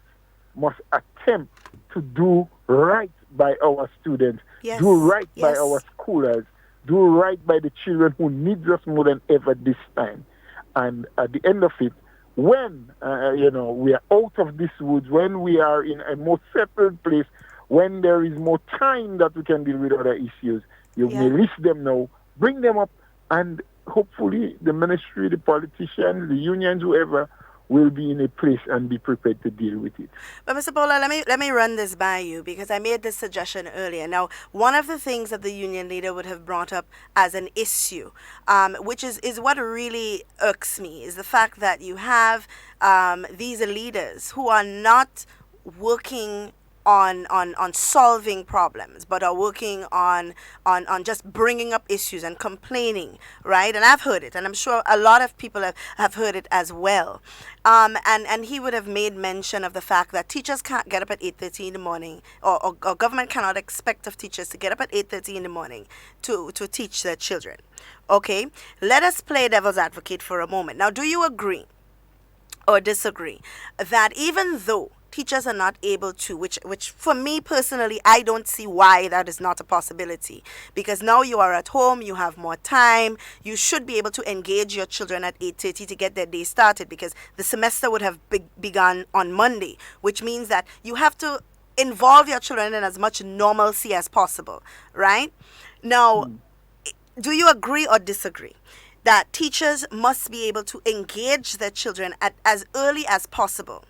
must attempt to do right by our students, do right by our schoolers, do right by the children who need us more than ever this time. And at the end of it, when, we are out of these woods, when we are in a more settled place, when there is more time that we can deal with other issues, you may list them now, bring them up, and hopefully the ministry, the politicians, the unions, whoever, will be in a place and be prepared to deal with it.
But Mr. Bowler, let me run this by you because I made this suggestion earlier. Now, one of the things that the union leader would have brought up as an issue, which is what really irks me, is the fact that you have these leaders who are not working on solving problems, but are working on just bringing up issues and complaining, right? And I've heard it, and I'm sure a lot of people have heard it as well. And he would have made mention of the fact that teachers can't get up at 8:30 in the morning, or government cannot expect of teachers to get up at 8:30 in the morning to teach their children. Okay, let us play devil's advocate for a moment. Now, do you agree or disagree that even though teachers are not able to, which for me personally, I don't see why that is not a possibility, because now you are at home, you have more time, you should be able to engage your children at 8:30 to get their day started, because the semester would have begun on Monday, which means that you have to involve your children in as much normalcy as possible, right? Now, do you agree or disagree that teachers must be able to engage their children at as early as possible?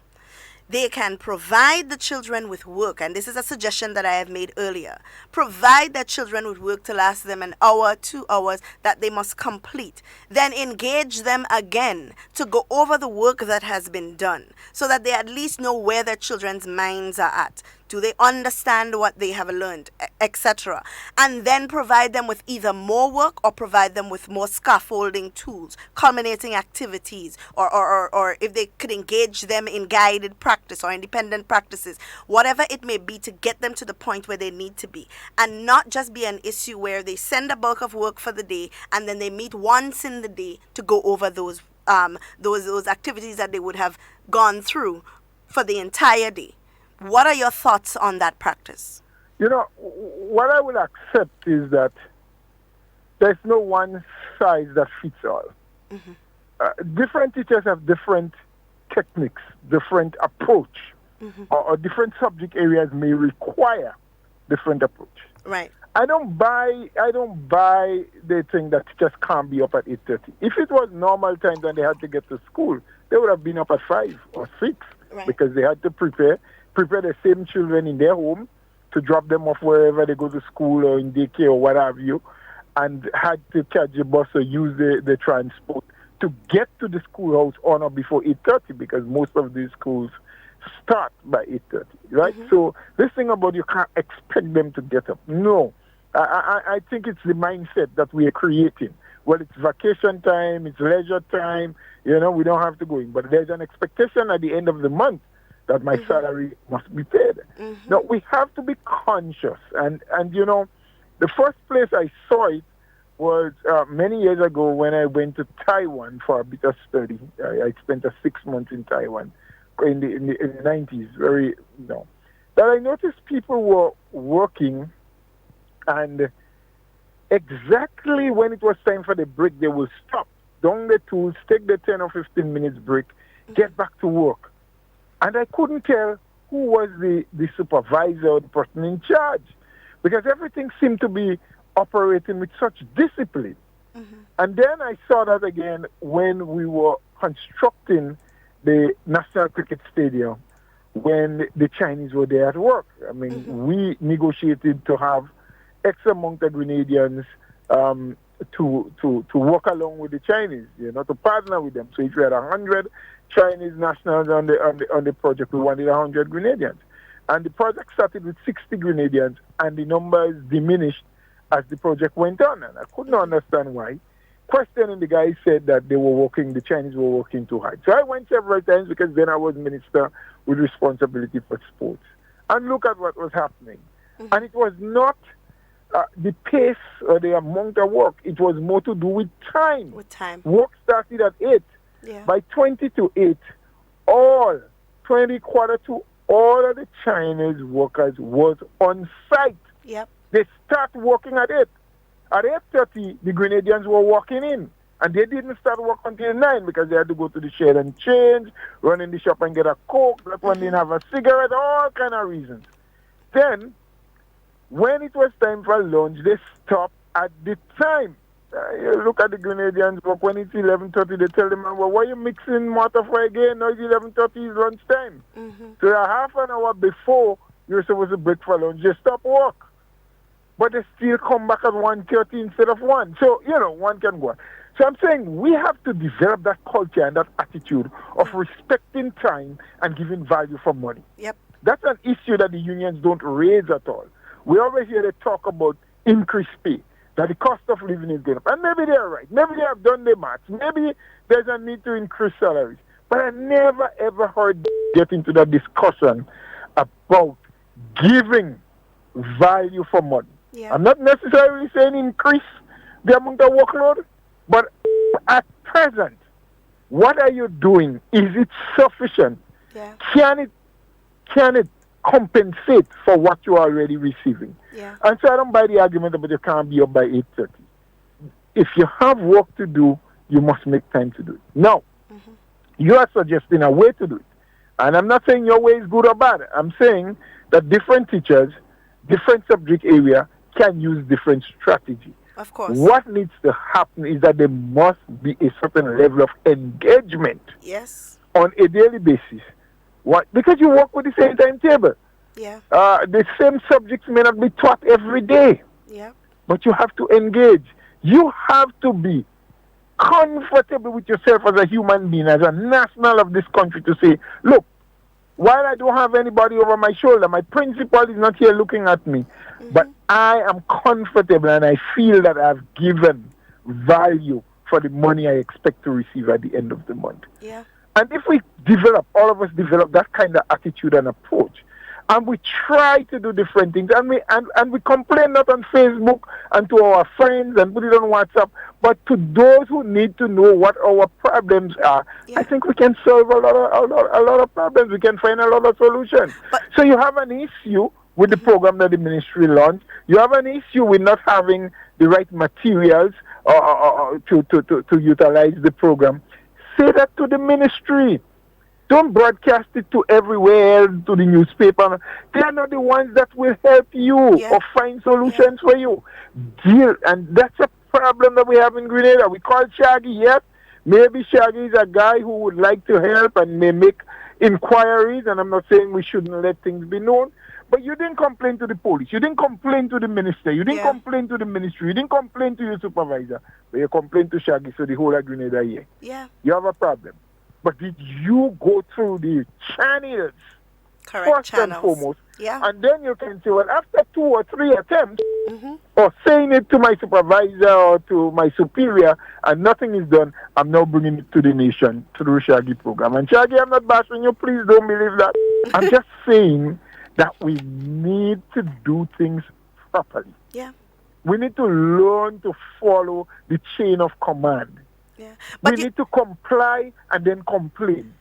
They can provide the children with work, and this is a suggestion that I have made earlier. Provide their children with work to last them an hour, 2 hours that they must complete. Then engage them again to go over the work that has been done so that they at least know where their children's minds are at. Do they understand what they have learned, etc.? And then provide them with either more work or provide them with more scaffolding tools, culminating activities, or if they could engage them in guided practice or independent practices, whatever it may be, to get them to the point where they need to be. And not just be an issue where they send a bulk of work for the day and then they meet once in the day to go over those activities that they would have gone through for the entire day. What are your thoughts on that practice?
You know, what I will accept is that there's no one size that fits all. Mm-hmm. Different teachers have different techniques, different approach, or different subject areas may require different approach.
Right.
I don't buy the thing that teachers can't be up at 8:30. If it was normal time when they had to get to school, they would have been up at 5 or 6, right, because they had to prepare the same children in their home to drop them off wherever they go to school or in daycare or what have you, and had to catch the bus or use the transport to get to the schoolhouse on or before 8:30, because most of these schools start by 8:30, right? Mm-hmm. So this thing about you can't expect them to get up. No. I think it's the mindset that we are creating. Well, it's vacation time, it's leisure time, we don't have to go in. But there's an expectation at the end of the month that my salary must be paid. Mm-hmm. Now, we have to be conscious. And the first place I saw it was many years ago when I went to Taiwan for a bit of study. I spent 6 months in Taiwan in the 90s, that I noticed people were working, and exactly when it was time for the break, they will stop, down the tools, take the 10 or 15 minutes break, get back to work. And I couldn't tell who was the supervisor or the person in charge, because everything seemed to be operating with such discipline. Mm-hmm. And then I saw that again when we were constructing the National Cricket Stadium, when the Chinese were there at work. I mean, we negotiated to have X amount of Grenadians to work along with the Chinese, to partner with them. So if we had 100 Chinese nationals on the project, we wanted 100 Grenadians. And the project started with 60 Grenadians, and the numbers diminished as the project went on. And I couldn't understand why. Questioning the guy, said that the Chinese were working too hard. So I went several times, because then I was minister with responsibility for sports. And look at what was happening. Mm-hmm. And it was not the pace or the amount of work. It was more to do with time. Work started at 8. Yeah. By 20 to 8, all 20 quarter to all of the Chinese workers was on site.
Yep.
They start working at 8. At 8:30, the Grenadians were walking in, and they didn't start work until 9, because they had to go to the shed and change, run in the shop and get a Coke. That one didn't have a cigarette, all kind of reasons. Then, when it was time for lunch, they stopped at the time. You look at the Grenadians work when it's 11:30. They tell them, well, why are you mixing water for again? Now it's 11:30 is lunchtime. So a half an hour before you're supposed to break for lunch, just stop work. But they still come back at 1:30 instead of 1. So, one can go on. So I'm saying we have to develop that culture and that attitude of respecting time and giving value for money.
Yep.
That's an issue that the unions don't raise at all. We always hear they talk about increased pay, that the cost of living is going up. And maybe they're right. Maybe they have done their maths. Maybe there's a need to increase salaries. But I never, ever heard get into that discussion about giving value for money.
Yeah.
I'm not necessarily saying increase the amount of workload, but at present, what are you doing? Is it sufficient?
Yeah.
Can it compensate for what you're already receiving?
Yeah.
And so I don't buy the argument about you can't be up by 8:30. If you have work to do, you must make time to do it. Now, you are suggesting a way to do it. And I'm not saying your way is good or bad. I'm saying that different teachers, different subject area can use different strategy.
Of course.
What needs to happen is that there must be a certain level of engagement
Yes.
on a daily basis. What? Because you work with the same timetable.
Yeah.
The same subjects may not be taught every day,
Yeah.
but you have to engage. You have to be comfortable with yourself as a human being, as a national of this country, to say, look, while I don't have anybody over my shoulder, my principal is not here looking at me, but I am comfortable and I feel that I've given value for the money I expect to receive at the end of the month.
Yeah.
And if we all of us develop that kind of attitude and approach, and we try to do different things, and we complain not on Facebook and to our friends and put it on WhatsApp, but to those who need to know what our problems are, I think we can solve a lot of problems. We can find a lot of solutions. So you have an issue with the program that the ministry launched. You have an issue with not having the right materials to utilize the program. Say that to the ministry. Don't broadcast it to everywhere, to the newspaper. They are not the ones that will help you or find solutions for you. And that's a problem that we have in Grenada. We call Shaggy, yes. Maybe Shaggy is a guy who would like to help and may make inquiries, and I'm not saying we shouldn't let things be known. But you didn't complain to the police. You didn't complain to the minister. You didn't complain to the ministry. You didn't complain to your supervisor. But you complained to Shaggy, so the whole of Grenada here.
Yeah.
You have a problem. But did you go through the channels first and foremost?
Yeah.
And then you can say, well, after 2 or 3 attempts, or saying it to my supervisor or to my superior, and nothing is done, I'm now bringing it to the nation through Shaggy program. And Shaggy, I'm not bashing you. Please don't believe that. I'm just saying that we need to do things properly.
Yeah.
We need to learn to follow the chain of command.
Yeah.
But we need to comply and then complain.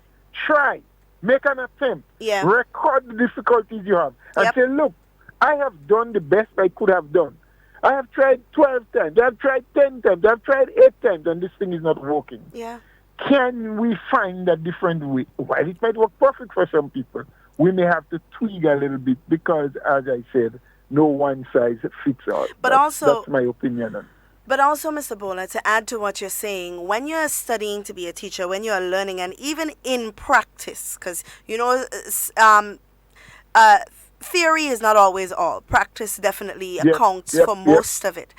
Try. Make an attempt.
Yeah.
Record the difficulties you have. And say, look, I have done the best I could have done. I have tried 12 times. I have tried 10 times. I have tried 8 times, and this thing is not working.
Yeah.
Can we find a different way? While it might work perfect for some people, we may have to tweak a little bit because, as I said, no one size fits all.
But
that's my opinion on it.
But also, Mr. Bola, to add to what you're saying, when you're studying to be a teacher, when you're learning, and even in practice, because, theory is not always all. Practice definitely accounts for most of it.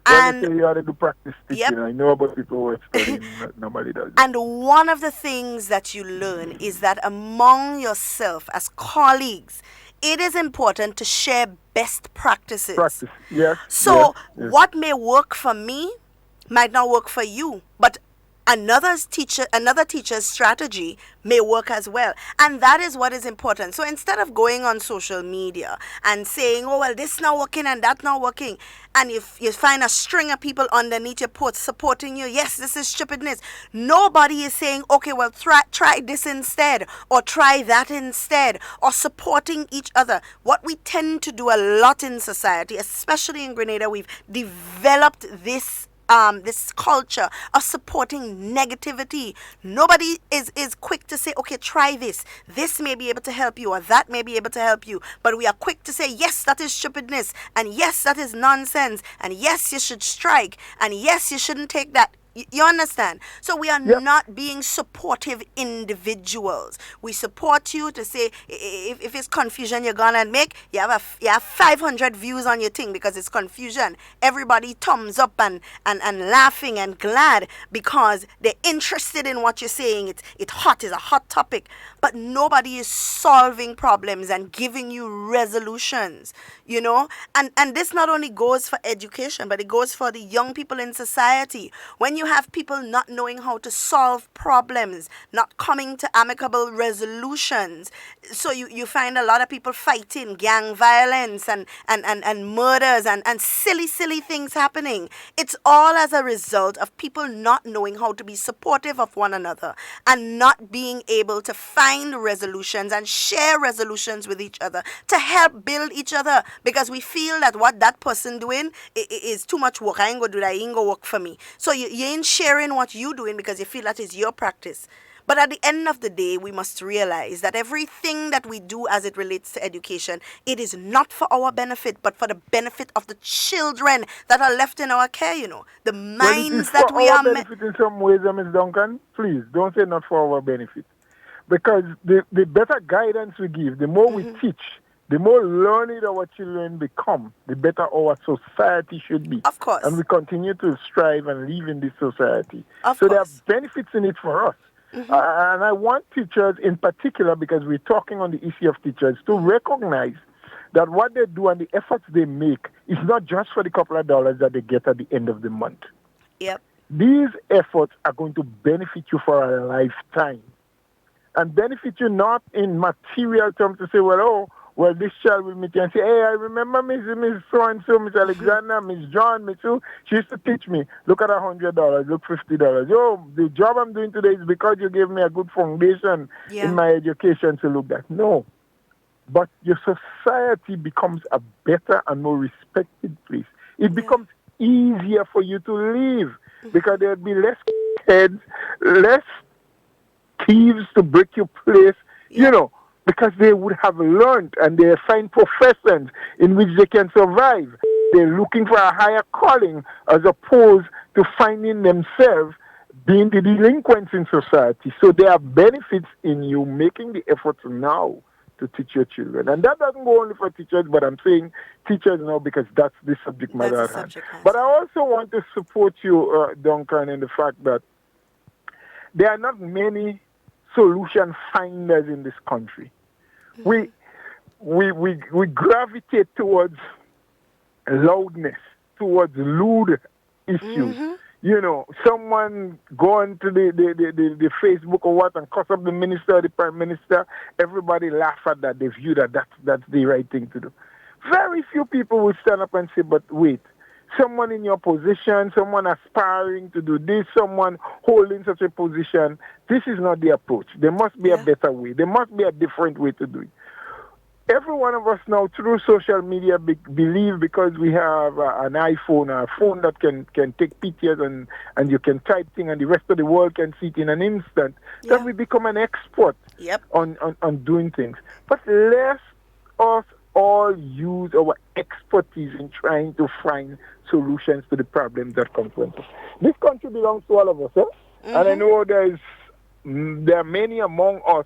And you ought to do practice teaching. I know about people who are studying, nobody does.
And one of the things that you learn is that among yourself as colleagues, it is important to share best practices. So what may work for me might not work for you, but another teacher's strategy may work as well. And that is what is important. So instead of going on social media and saying, oh, well, this not working and that not working, and if you find a string of people underneath your post supporting you, yes, this is stupidness. Nobody is saying, okay, well, try this instead, or try that instead, or supporting each other. What we tend to do a lot in society, especially in Grenada, we've developed this this culture of supporting negativity. Nobody is quick to say, okay, try this. This may be able to help you, or that may be able to help you. But we are quick to say, yes, that is stupidness, and yes, that is nonsense, and yes, you should strike, and yes, you shouldn't take that. You understand? So we are not being supportive individuals. We support you to say, if it's confusion you're gonna make, you have 500 views on your thing because it's confusion. Everybody thumbs up and laughing and glad because they're interested in what you're saying. It's hot, it's a hot topic. But nobody is solving problems and giving you resolutions, you know? And this not only goes for education, but it goes for the young people in society. When you have people not knowing how to solve problems, not coming to amicable resolutions, so you find a lot of people fighting, gang violence and murders and silly things happening. It's all as a result of people not knowing how to be supportive of one another and not being able to find resolutions and share resolutions with each other to help build each other, because we feel that what that person doing is too much work. I ain't gonna do that. It ain't gonna work for me. So you ain't sharing what you doing because you feel that is your practice. But at the end of the day, we must realize that everything that we do as it relates to education, it is not for our benefit, but for the benefit of the children that are left in our care, you know. The minds that we are...
benefit in some ways, Ms. Duncan. Please, don't say not for our benefit. Because the better guidance we give, the more we teach, the more learned our children become, the better our society should be.
Of course.
And we continue to strive and live in this society.
Of
so
course.
there are benefits in it for us. And I want teachers in particular, because we're talking on the issue of teachers, to recognize that what they do and the efforts they make is not just for the couple of dollars that they get at the end of the month.
Yep.
These efforts are going to benefit you for a lifetime. And benefit you not in material terms to say, well, this child will meet you and say, hey, I remember Miss so-and-so, Miss Alexander, Miss John, Miss who, she used to teach me, look at $100, look $50. Yo, the job I'm doing today is because you gave me a good foundation in my education to look at. No. But your society becomes a better and more respected place. It becomes easier for you to live because there'll be less heads, less thieves to break your place, you know, because they would have learned and they find professions in which they can survive. They're looking for a higher calling as opposed to finding themselves being the delinquents in society. So there are benefits in you making the efforts now to teach your children. And that doesn't go only for teachers, but I'm saying teachers now because that's the subject matter at hand. But I also want to support you, Duncan, in the fact that there are not many solution finders in this country. We gravitate towards loudness, towards lewd issues. You know, someone going to the Facebook or what and cuss up the minister or the prime minister, everybody laugh at that. They view that's the right thing to do. Very few people will stand up and say, but wait, someone in your position, someone aspiring to do this, someone holding such a position, this is not the approach. There must be a better way. There must be a different way to do it. Every one of us now through social media believe because we have an iPhone, a phone that can take pictures and you can type things and the rest of the world can see it in an instant, that we become an expert on doing things. But let us all use our expertise in trying to find solutions to the problems that confront us. This country belongs to all of us, and I know there are many among us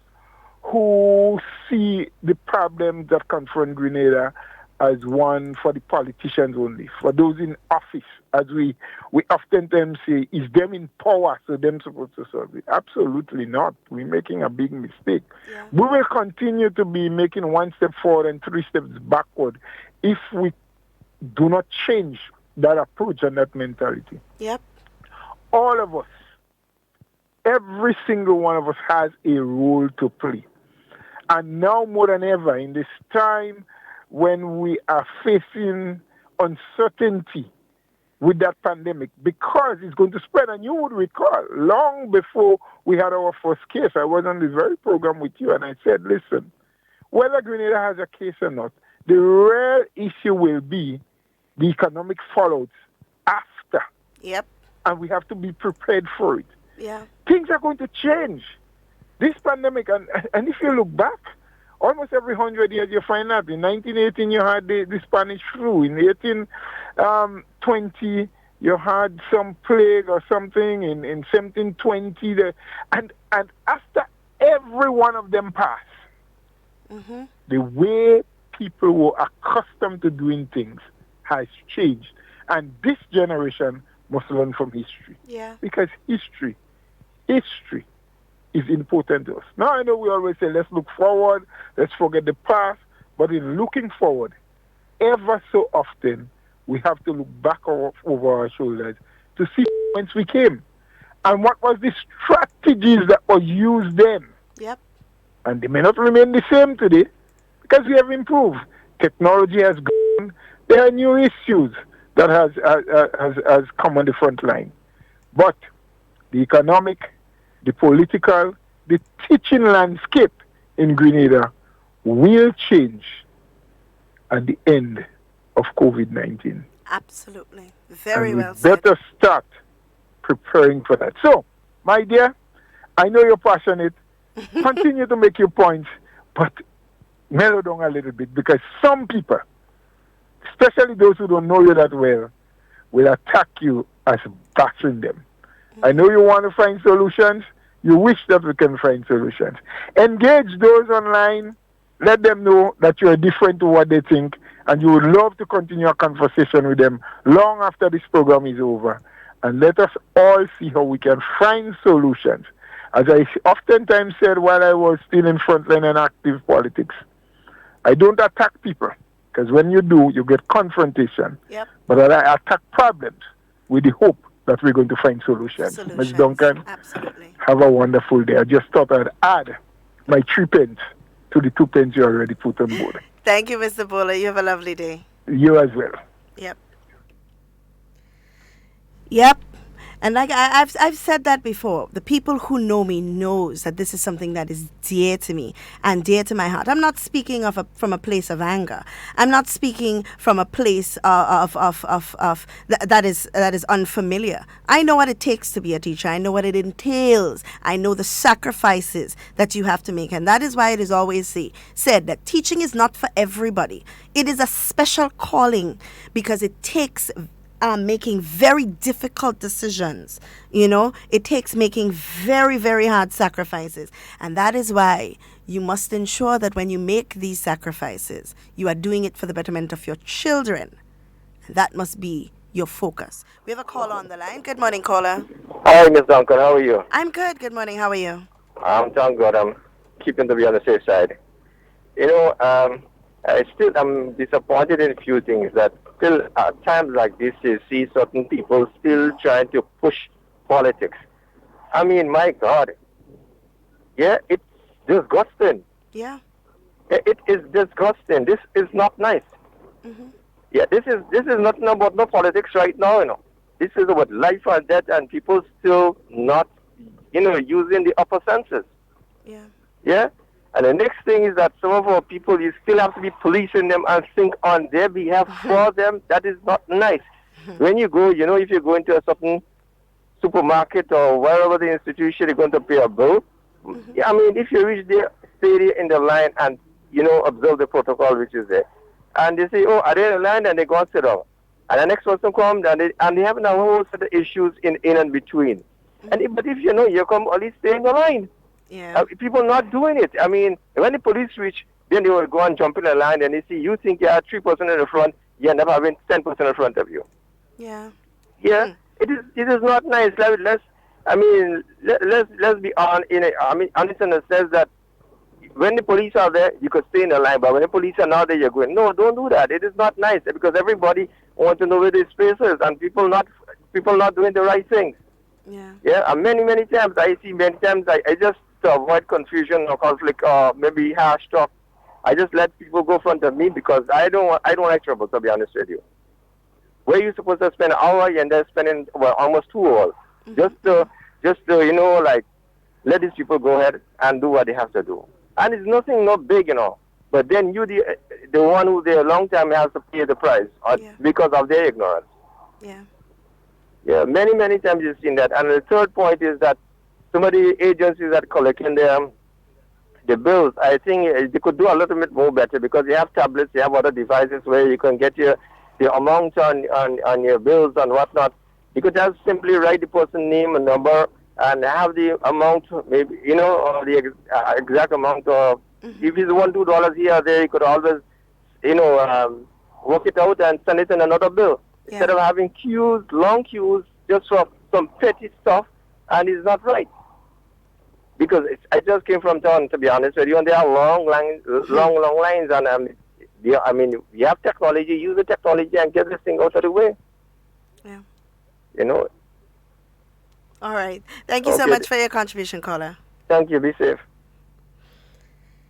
who see the problems that confront Grenada as one for the politicians only, for those in office, as we oftentimes say, is them in power, so them supposed to solve it. Absolutely not. We're making a big mistake. We will continue to be making one step forward and three steps backward if we do not change that approach and that mentality. All of us, every single one of us has a role to play. And now more than ever, in this time when we are facing uncertainty with that pandemic, because it's going to spread, and you would recall, long before we had our first case, I was on this very program with you, and I said, listen, whether Grenada has a case or not, the real issue will be the economic fallouts after
Yep.
And we have to be prepared for it.
Yeah.
Things are going to change. This pandemic, and if you look back, almost every 100 years you find out. In 1918 you had the Spanish flu. In 1820 you had some plague or something. In 1720, and after every one of them passed, the way people were accustomed to doing things has changed. And this generation must learn from history.
Yeah.
Because history is important to us. Now I know we always say, let's look forward, let's forget the past, but in looking forward, ever so often, we have to look back over our shoulders to see whence we came and what was the strategies that were used then.
Yep.
And they may not remain the same today because we have improved. Technology has gone. There are new issues that has come on the front line. But the economic, the political, the teaching landscape in Grenada will change at the end of COVID-19.
Absolutely. Very
and
well
we
said.
better start preparing for that. So, my dear, I know you're passionate. Continue to make your points, but mellow down a little bit because some people, especially those who don't know you that well, will attack you as bashing them. I know you want to find solutions. You wish that we can find solutions. Engage those online. Let them know that you are different to what they think, and you would love to continue a conversation with them long after this program is over. And let us all see how we can find solutions. As I oftentimes said while I was still in frontline and active politics, I don't attack people, because when you do, you get confrontation.
Yep.
But I attack problems with the hope that we're going to find solutions. Ms. Duncan,
absolutely.
Have a wonderful day. I just thought I'd add my 3 pence to the 2 pence you already put on board.
Thank you, Mr. Bowler. You have a lovely day.
You as well.
Yep. Yep. And like I've said that before. The people who know me knows that this is something that is dear to me and dear to my heart. I'm not speaking from a place of anger. I'm not speaking from a place that is unfamiliar. I know what it takes to be a teacher. I know what it entails. I know the sacrifices that you have to make, and that is why it is always said that teaching is not for everybody. It is a special calling because it takes making very difficult decisions. It takes making very, very hard sacrifices. And that is why you must ensure that when you make these sacrifices, you are doing it for the betterment of your children. And that must be your focus. We have a caller on the line. Good morning, caller.
Hi, Ms. Duncan. How are you?
I'm good. Good morning. How are you?
I'm doing good. I'm keeping to be on the safe side. I'm disappointed in a few things that still at times like this you see certain people still trying to push politics. I mean, my God. Yeah, it's disgusting.
Yeah.
It is disgusting. This is not nice.
Mm-hmm.
Yeah, this is nothing about no politics right now, This is about life and death and people still not, using the upper senses.
Yeah.
Yeah? And the next thing is that some of our people, you still have to be policing them and think on their behalf for them. That is not nice. When you go, if you go into a certain supermarket or wherever the institution, you're going to pay a bill. I mean, if you reach there, stay there in the line and, observe the protocol which is there. And they say, oh, are they in the line? And they go and sit down. And the next person comes and they have a whole set of issues in and between. But if you come, at least stay in the line.
Yeah.
People not doing it. I mean, when the police reach, then they will go and jump in the line and they see you think you are 3% in the front, you end up having 10% in front of you.
Yeah.
Yeah. It is not nice. Let's be honest in the sense that when the police are there, you could stay in the line, but when the police are not there, you're going, no, don't do that. It is not nice because everybody wants to know where their space is and people not doing the right things.
Yeah.
Yeah. And many times I just to avoid confusion or conflict or maybe harsh talk, I just let people go in front of me because I don't like trouble, to be honest with you. Where you're supposed to spend an hour, you end up spending almost 2 hours. Just to let these people go ahead and do what they have to do. And it's nothing not big, But then you the one who there a long time has to pay the price because of their ignorance.
Yeah.
Yeah, many, many times you've seen that. And the third point is that some of the agencies that collecting the bills, I think they could do a little bit more better because you have tablets, you have other devices where you can get the amount on your bills and whatnot. You could just simply write the person's name and number and have the amount, maybe, or the exact amount of, if it's $1, $2 here or there, you could always, work it out and send it in another bill.
Yeah.
Instead of having queues, long queues, just for some petty stuff, and it's not right. Because I just came from town, to be honest with you, and there are long lines, and you have technology, use the technology and get this thing out of the way.
Yeah.
All
right. Thank you so much for your contribution, caller.
Thank you. Be safe.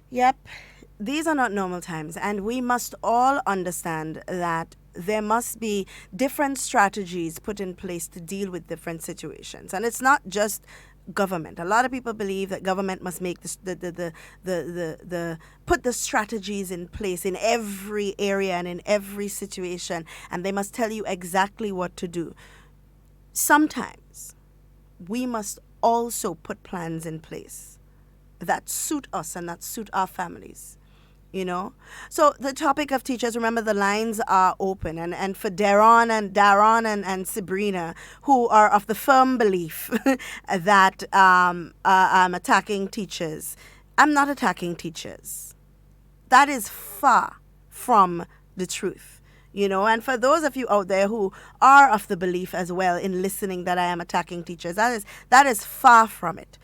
Yep. These are not normal times, and we must all understand that there must be different strategies put in place to deal with different situations. And it's not just government. A lot of people believe that government must make put the strategies in place in every area and in every situation, and they must tell you exactly what to do. Sometimes we must also put plans in place that suit us and that suit our families. So the topic of teachers, remember the lines are open, and for Daron and Sabrina, who are of the firm belief that I'm attacking teachers. I'm not attacking teachers. That is far from the truth. And for those of you out there who are of the belief as well in listening that I am attacking teachers, that is far from it.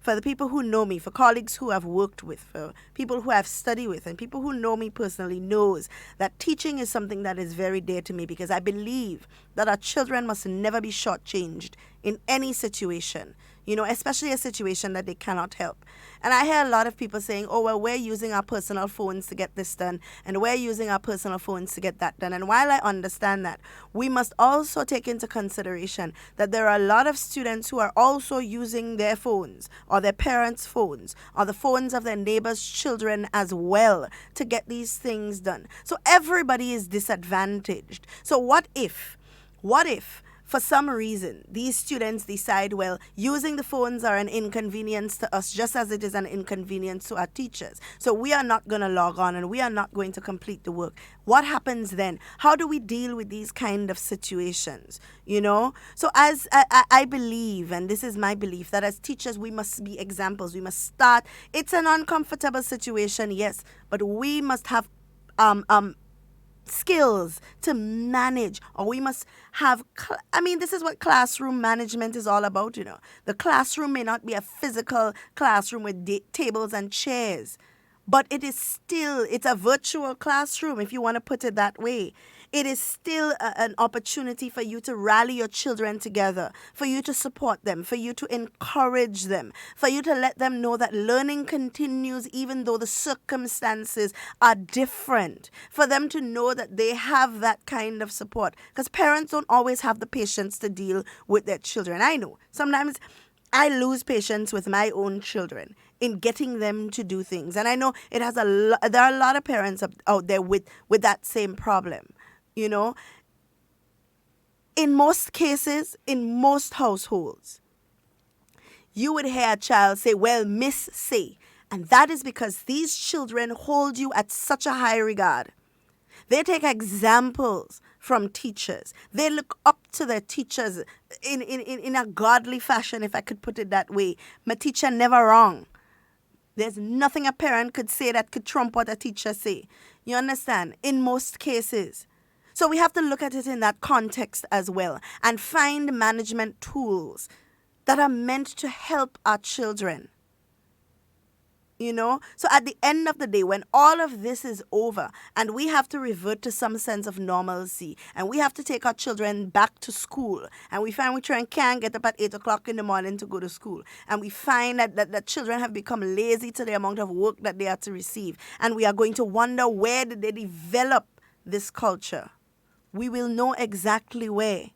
For the people who know me, for colleagues who I've worked with, for people who I've studied with, and people who know me personally knows that teaching is something that is very dear to me, because I believe that our children must never be shortchanged in any situation. Especially a situation that they cannot help. And I hear a lot of people saying, oh, well, we're using our personal phones to get this done, and we're using our personal phones to get that done. And while I understand that, we must also take into consideration that there are a lot of students who are also using their phones, or their parents' phones, or the phones of their neighbors' children as well, to get these things done. So everybody is disadvantaged. So what if for some reason, these students decide, well, using the phones are an inconvenience to us just as it is an inconvenience to our teachers. So we are not going to log on and we are not going to complete the work. What happens then? How do we deal with these kind of situations? So as I believe, and this is my belief, that as teachers, we must be examples. We must start. It's an uncomfortable situation, yes, but we must have skills to manage, or we must have, this is what classroom management is all about. The classroom may not be a physical classroom with tables and chairs, but it's a virtual classroom, if you want to put it that way. It is still an opportunity for you to rally your children together, for you to support them, for you to encourage them, for you to let them know that learning continues even though the circumstances are different, for them to know that they have that kind of support. Because parents don't always have the patience to deal with their children. I know. Sometimes I lose patience with my own children in getting them to do things. And I know there are a lot of parents out there with that same problem. In most cases, in most households, you would hear a child say, well, Miss say. And that is because these children hold you at such a high regard. They take examples from teachers. They look up to their teachers in a godly fashion, if I could put it that way. My teacher never wrong. There's nothing a parent could say that could trump what a teacher say. You understand? In most cases. So we have to look at it in that context as well and find management tools that are meant to help our children. So at the end of the day, when all of this is over and we have to revert to some sense of normalcy and we have to take our children back to school, and we find we can't get up at 8 o'clock in the morning to go to school, and we find that children have become lazy to the amount of work that they are to receive, and we are going to wonder, where did they develop this culture? We will know exactly where.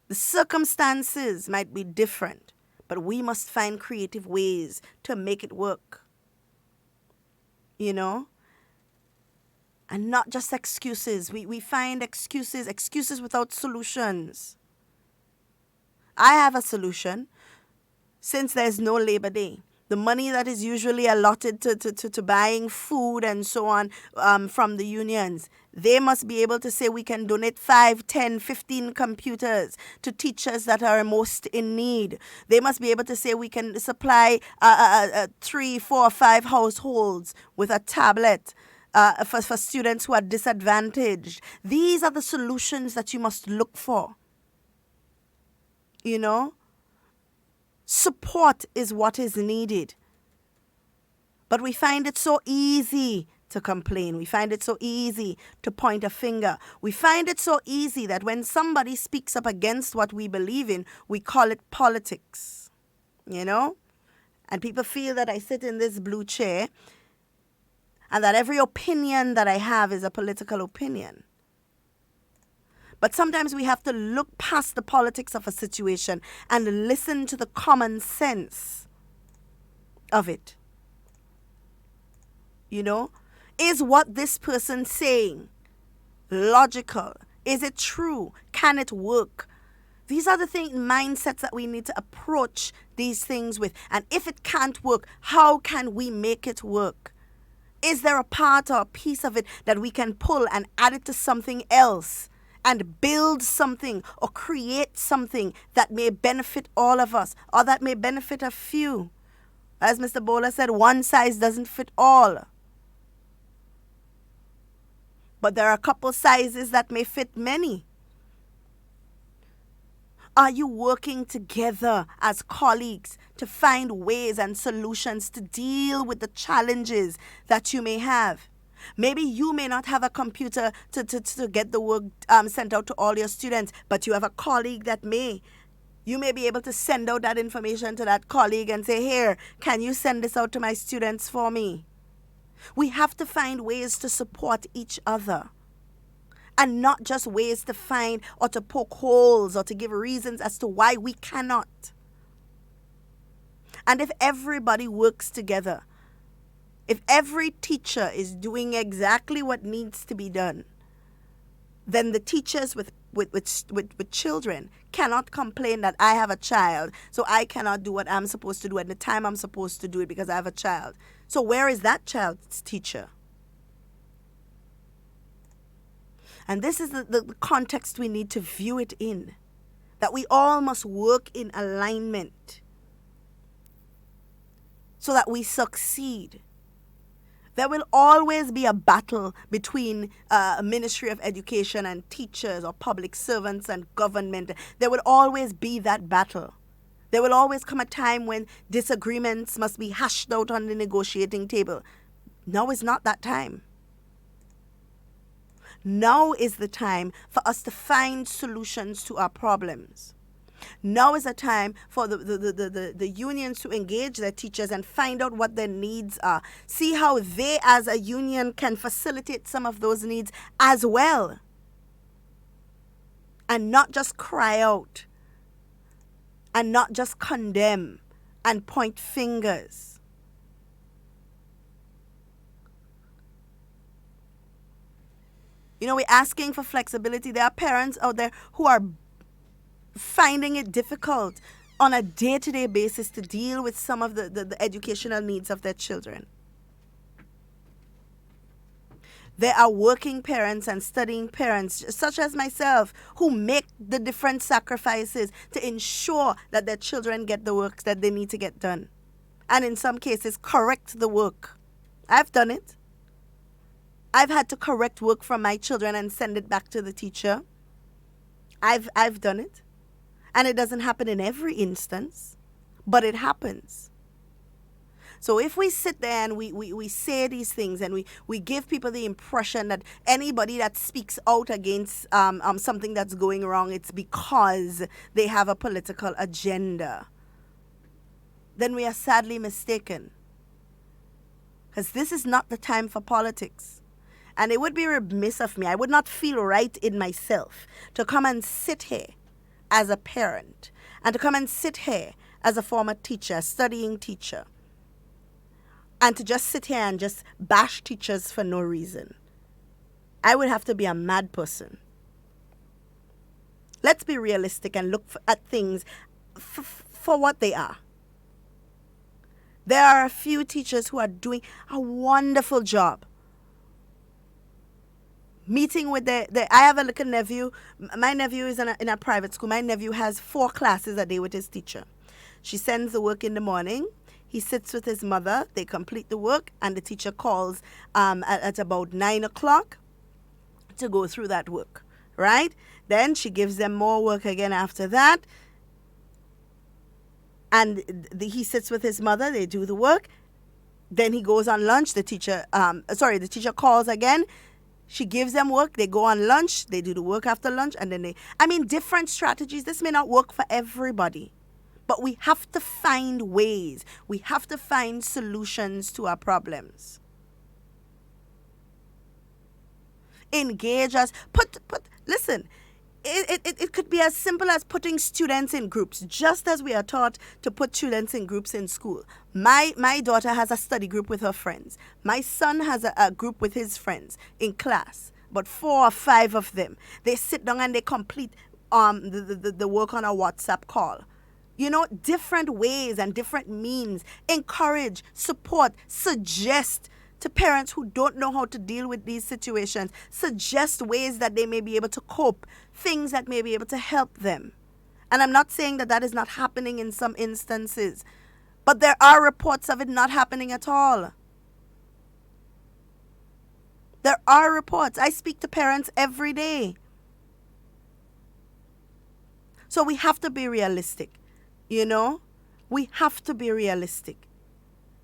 The circumstances might be different, but we must find creative ways to make it work. And not just excuses. We find excuses without solutions. I have a solution. Since there's no Labor Day, the money that is usually allotted to buying food and so on from the unions, they must be able to say we can donate 5, 10, 15 computers to teachers that are most in need. They must be able to say we can supply 3, 4, 5 households with a tablet for students who are disadvantaged. These are the solutions that you must look for. You know? Support is what is needed. But we find it so easy to complain. We find it so easy to point a finger. We find it so easy that when somebody speaks up against what we believe in, we call it politics. You know? And people feel that I sit in this blue chair and that every opinion that I have is a political opinion. But sometimes we have to look past the politics of a situation and listen to the common sense of it. You know, is what this person's saying logical? Is it true? Can it work? These are the mindsets that we need to approach these things with. And if it can't work, how can we make it work? Is there a part or a piece of it that we can pull and add it to something else? And build something or create something that may benefit all of us or that may benefit a few. As Mr. Bowler said, one size doesn't fit all. But there are a couple sizes that may fit many. Are you working together as colleagues to find ways and solutions to deal with the challenges that you may have? Maybe you may not have a computer to get the work sent out to all your students, but you have a colleague that may. You may be able to send out that information to that colleague and say, here, can you send this out to my students for me? We have to find ways to support each other. And not just ways to find or to poke holes or to give reasons as to why we cannot. And if everybody works together, if every teacher is doing exactly what needs to be done, then the teachers with children cannot complain that I have a child, so I cannot do what I'm supposed to do at the time I'm supposed to do it because I have a child. So where is that child's teacher? And this is the context we need to view it in, that we all must work in alignment so that we succeed. There will always be a battle between Ministry of Education and teachers or public servants and government. There will always be that battle. There will always come a time when disagreements must be hashed out on the negotiating table. Now is not that time. Now is the time for us to find solutions to our problems. Now is a time for the unions to engage their teachers and find out what their needs are. See how they as a union can facilitate some of those needs as well. And not just cry out. And not just condemn and point fingers. You know, we're asking for flexibility. There are parents out there who are finding it difficult on a day-to-day basis to deal with some of the educational needs of their children. There are working parents and studying parents, such as myself, who make the different sacrifices to ensure that their children get the work that they need to get done. And in some cases, correct the work. I've done it. I've had to correct work from my children and send it back to the teacher. I've done it. And it doesn't happen in every instance, but it happens. So if we sit there and we say these things and we give people the impression that anybody that speaks out against something that's going wrong, it's because they have a political agenda, then we are sadly mistaken. Because this is not the time for politics. And it would be remiss of me, I would not feel right in myself to come and sit here as a parent and to come and sit here as a former teacher, studying teacher, and to just sit here and just bash teachers for no reason. I would have to be a mad person. Let's be realistic and look at things for what they are. There are a few teachers who are doing a wonderful job. Meeting with I have a little nephew. My nephew is in a private school. My nephew has 4 classes a day with his teacher. She sends the work in the morning. He sits with his mother. They complete the work, and the teacher calls at about 9 o'clock to go through that work, right? Then she gives them more work again after that. And he sits with his mother. They do the work. Then he goes on lunch. The teacher calls again. She gives them work. They go on lunch. They do the work after lunch. And then different strategies. This may not work for everybody. But we have to find ways. We have to find solutions to our problems. Engage us. Listen. It could be as simple as putting students in groups, just as we are taught to put students in groups in school. My daughter has a study group with her friends. My son has a group with his friends in class, but 4 or 5 of them. They sit down and they complete the work on a WhatsApp call. Different ways and different means. Encourage, support, suggest to parents who don't know how to deal with these situations. Suggest ways that they may be able to cope, things that may be able to help them. And I'm not saying that is not happening in some instances, but there are reports of it not happening at all. There are reports. I speak to parents every day. So we have to be realistic, We have to be realistic.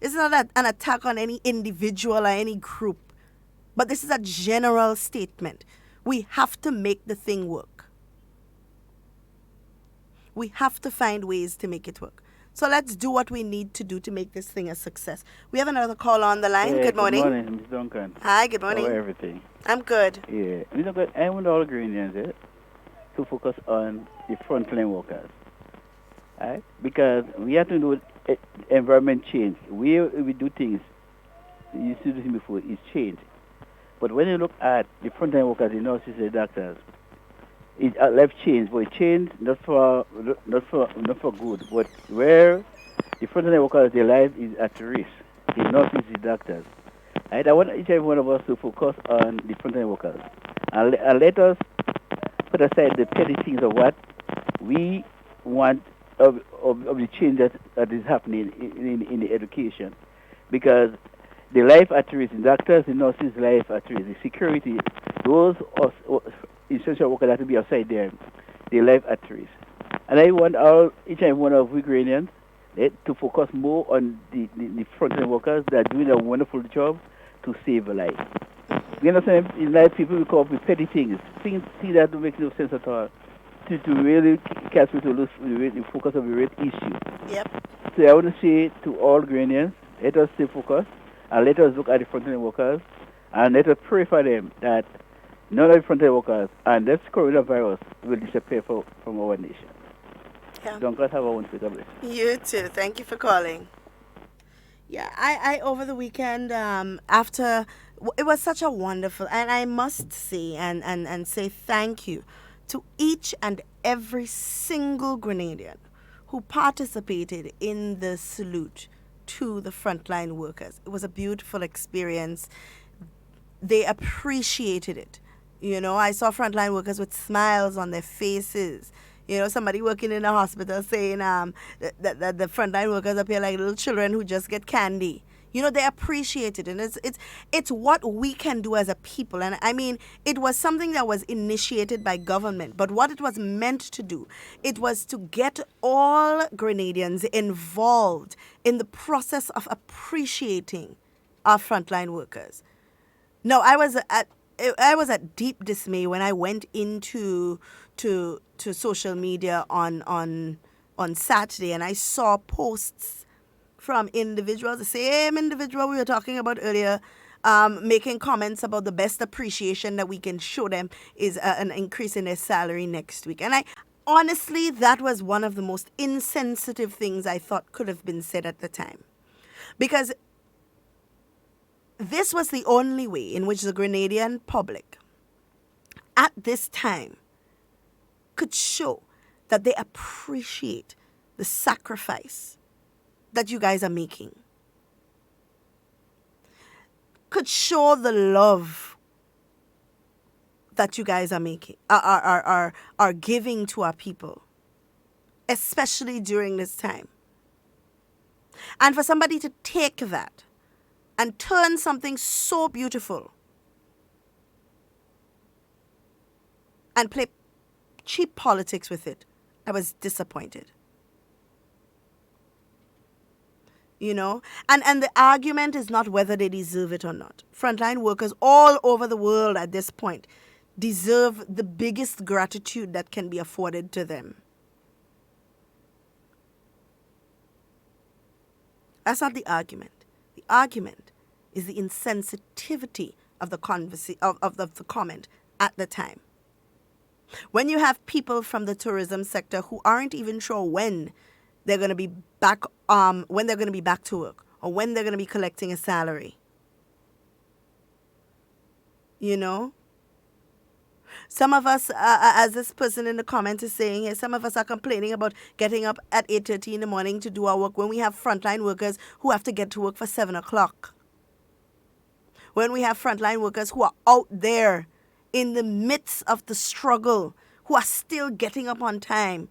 It's not an attack on any individual or any group, but this is a general statement. We have to make the thing work. We have to find ways to make it work. So let's do what we need to do to make this thing a success. We have another call on the line.
Yeah,
good morning.
Good morning, Ms. Duncan.
Hi, good morning.
How are everything?
I'm good.
Yeah. Ms. Duncan, I want all Grenadians to focus on the frontline workers. Right? Because we have to know environment change. We do things, you see this before, it's changed. But when you look at the frontline workers, the nurses, the doctors, life changed, but it changed not for good. But where the frontline workers, their life is at risk, the nurses, the doctors. Right? I want each and every one of us to focus on the frontline workers, and let us put aside the petty things of what we want of the change that is happening in the education, because the life at risk, the doctors, the nurses' life at risk, the security, those essential workers that to be outside there, their life at risk. And I want each and one of Ukrainians to focus more on the frontline workers that are doing a wonderful job to save a life. You understand? In life, people will come up with petty things that don't make no sense at all. To really catch me to lose the focus of the rate issue.
Yep.
So I want to say to all Grenadians, let us stay focused and let us look at the frontline workers and let us pray for them that none of the frontline workers and this coronavirus will disappear from our nation.
Yeah.
Don't God have a wonderful day.
You too. Thank you for calling. Yeah, I over the weekend, after, it was such a wonderful, and I must say and say thank you to each and every single Grenadian who participated in the salute to the frontline workers. It was a beautiful experience. They appreciated it. I saw frontline workers with smiles on their faces. Somebody working in a hospital saying that the frontline workers appear like little children who just get candy. They appreciate it, and it's what we can do as a people. And I mean, it was something that was initiated by government, but what it was meant to do, it was to get all Grenadians involved in the process of appreciating our frontline workers. No, I was at deep dismay when I went into to social media on Saturday, and I saw posts from individuals, the same individual we were talking about earlier, making comments about the best appreciation that we can show them is an increase in their salary next week. And honestly, that was one of the most insensitive things I thought could have been said at the time. Because this was the only way in which the Grenadian public at this time could show that they appreciate the sacrifice that you guys are making, could show the love that you guys are making, are giving to our people, especially during this time. And for somebody to take that and turn something so beautiful and play cheap politics with it, I was disappointed. You know, and the argument is not whether they deserve it or not. Frontline workers all over the world at this point deserve the biggest gratitude that can be afforded to them. That's not the argument. The argument is the insensitivity of the of the comment at the time. When you have people from the tourism sector who aren't even sure when they're going to be back, when they're going to be back to work, or when they're going to be collecting a salary. You know? Some of us, as this person in the comment is saying, some of us are complaining about getting up at 8:30 in the morning to do our work when we have frontline workers who have to get to work for 7 o'clock. When we have frontline workers who are out there in the midst of the struggle, who are still getting up on time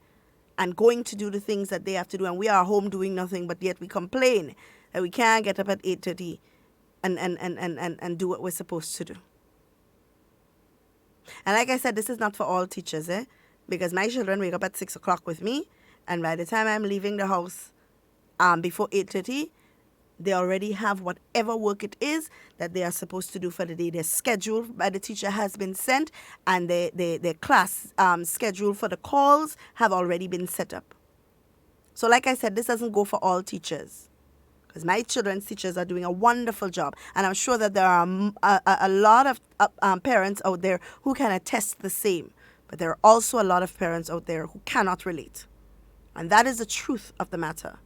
and going to do the things that they have to do, and we are home doing nothing, but yet we complain that we can't get up at 8:30 and do what we're supposed to do. And like I said, this is not for all teachers, because my children wake up at 6 o'clock with me, and by the time I'm leaving the house before 8:30, they already have whatever work it is that they are supposed to do for the day. Their schedule by the teacher has been sent, and their class schedule for the calls have already been set up. So like I said, this doesn't go for all teachers, because my children's teachers are doing a wonderful job. And I'm sure that there are a lot of parents out there who can attest the same. But there are also a lot of parents out there who cannot relate. And that is the truth of the matter.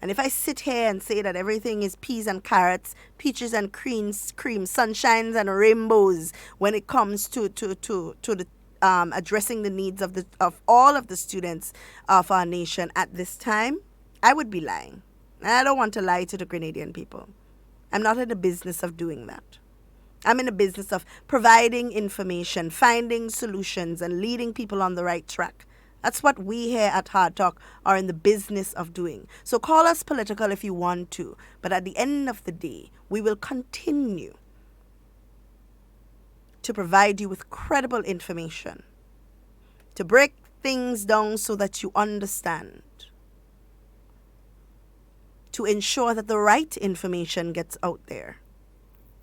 And if I sit here and say that everything is peas and carrots, peaches and cream, sunshines and rainbows when it comes to the addressing the needs of all of the students of our nation at this time, I would be lying. And I don't want to lie to the Grenadian people. I'm not in the business of doing that. I'm in the business of providing information, finding solutions, and leading people on the right track. That's what we here at Hard Talk are in the business of doing. So call us political if you want to, but at the end of the day, we will continue to provide you with credible information, to break things down so that you understand, to ensure that the right information gets out there.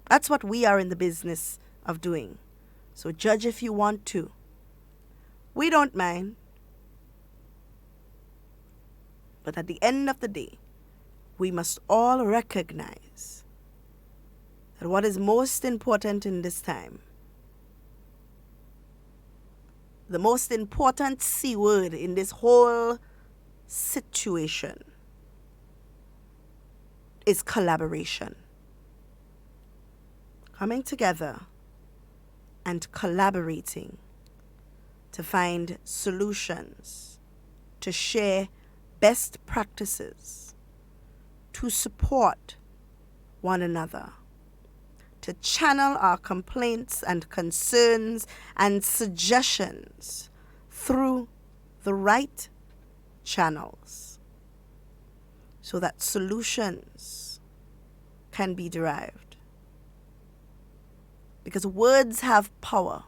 That's what we are in the business of doing. So judge if you want to. We don't mind. But at the end of the day, we must all recognize that what is most important in this time, the most important C word in this whole situation, is collaboration. Coming together and collaborating to find solutions, to share best practices, to support one another, to channel our complaints and concerns and suggestions through the right channels so that solutions can be derived. Because words have power.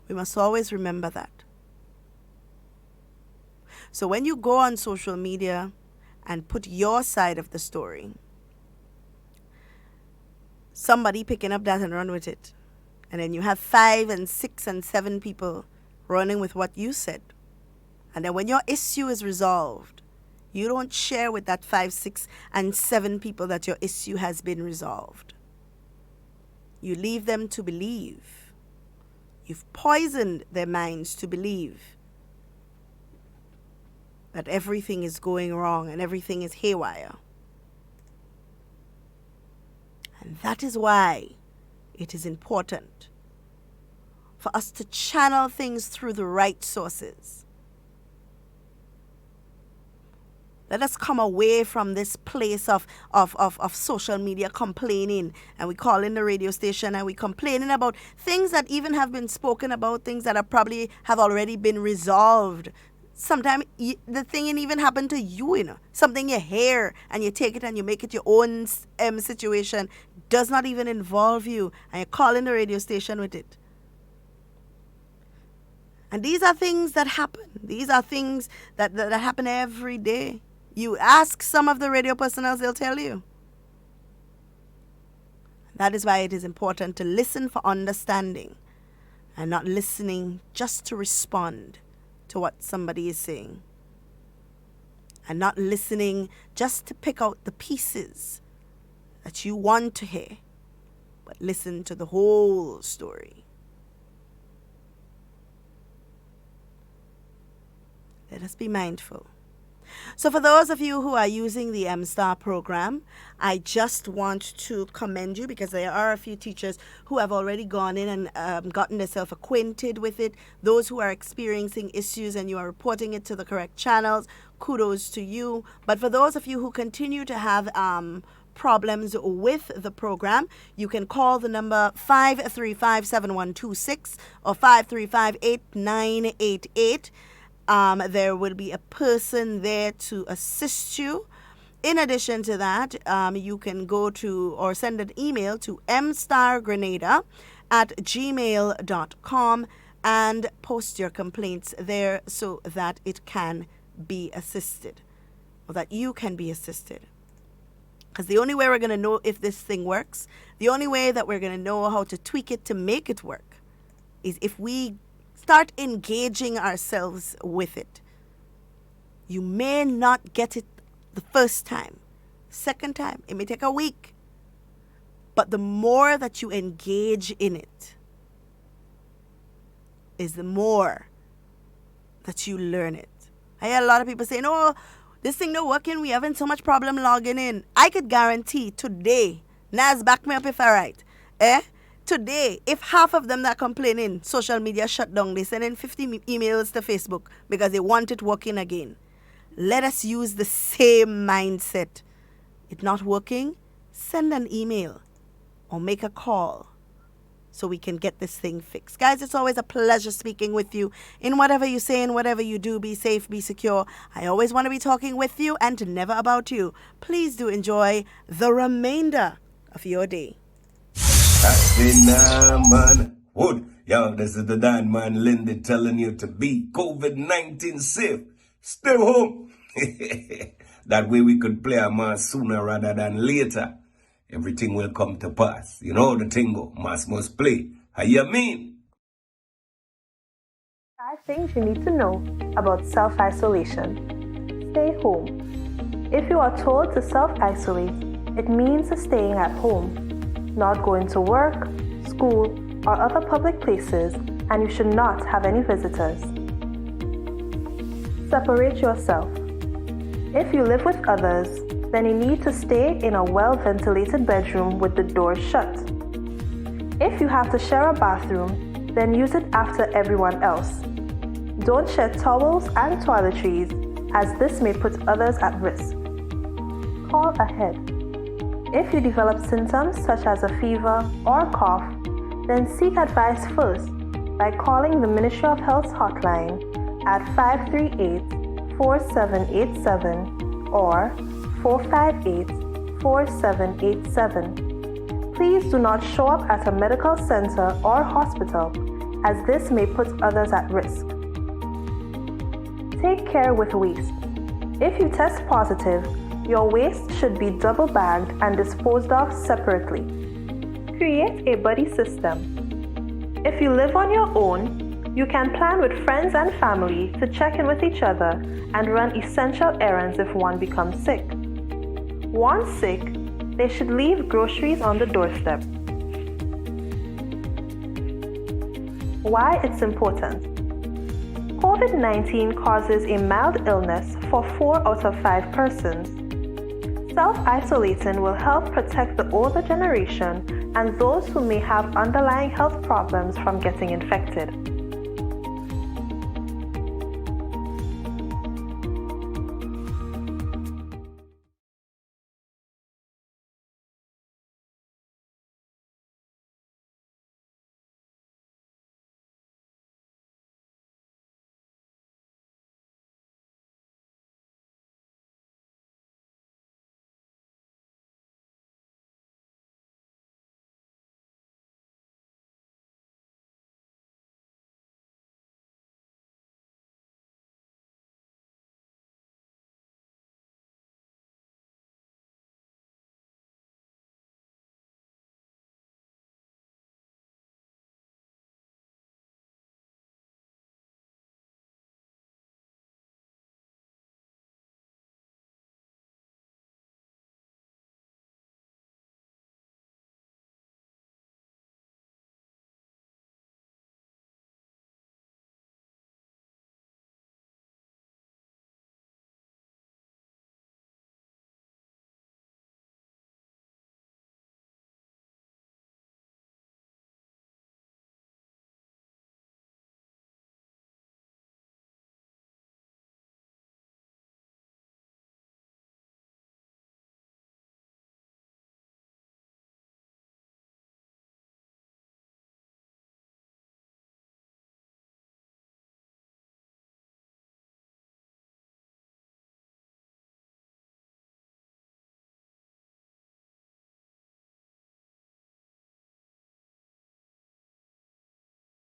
We must always remember that. So when you go on social media and put your side of the story, somebody picking up that and run with it, and then you have 5 and 6 and 7 people running with what you said, and then when your issue is resolved, you don't share with that 5, 6 and 7 people that your issue has been resolved. You leave them to believe. You've poisoned their minds to believe that everything is going wrong and everything is haywire. And that is why it is important for us to channel things through the right sources. Let us come away from this place of social media complaining, and we call in the radio station and we complaining about things that even have been spoken about, things that are probably have already been resolved. Sometimes the thing ain't even happened to you, you know. Something you hear and you take it and you make it your own situation, does not even involve you, and you call in the radio station with it. And these are things that happen. These are things that happen every day. You ask some of the radio personnel, they'll tell you. That is why it is important to listen for understanding and not listening just to respond to what somebody is saying. And not listening just to pick out the pieces that you want to hear, but listen to the whole story. Let us be mindful. So for those of you who are using the M-Star program, I just want to commend you, because there are a few teachers who have already gone in and gotten themselves acquainted with it. Those who are experiencing issues and you are reporting it to the correct channels, kudos to you. But for those of you who continue to have problems with the program, you can call the number 535-7126 or 535-8988. There will be a person there to assist you. In addition to that, you can go to or send an email to mstargrenada@gmail.com and post your complaints there so that it can be assisted, or that you can be assisted. Because the only way we're going to know if this thing works, the only way that we're going to know how to tweak it to make it work, is if we start engaging ourselves with it. You may not get it the first time. Second time, it may take a week. But the more that you engage in it, is the more that you learn it. I hear a lot of people saying, oh, this thing not working, we having so much problem logging in. I could guarantee today, Naz, back me up if I right, today, if half of them that complaining social media shut down, they send in 50 emails to Facebook because they want it working again. Let us use the same mindset. It's not working? Send an email or make a call so we can get this thing fixed. Guys, it's always a pleasure speaking with you. In whatever you say and whatever you do, be safe, be secure. I always want to be talking with you and never about you. Please do enjoy the remainder of your day.
Man. Wood. Yo, this is the Dan Man Lindy telling you to be COVID-19 safe. Stay home. That way we could play a mass sooner rather than later. Everything will come to pass. You know the tingo. Mass must play. How you mean?
5 things you need to know about self-isolation. Stay home. If you are told to self-isolate, it means staying at home, not going to work, school, or other public places, and you should not have any visitors. Separate yourself. If you live with others, then you need to stay in a well-ventilated bedroom with the door shut. If you have to share a bathroom, then use it after everyone else. Don't share towels and toiletries, as this may put others at risk. Call ahead. If you develop symptoms such as a fever or cough, then seek advice first by calling the Ministry of Health's hotline at 538-4787 or 458-4787. Please do not show up at a medical center or hospital, as this may put others at risk. Take care with waste. If you test positive, your waste should be double bagged and disposed of separately. Create a buddy system. If you live on your own, you can plan with friends and family to check in with each other and run essential errands if one becomes sick. Once sick, they should leave groceries on the doorstep. Why it's important. COVID-19 causes a mild illness for 4 out of 5 persons. Self-isolating will help protect the older generation and those who may have underlying health problems from getting infected.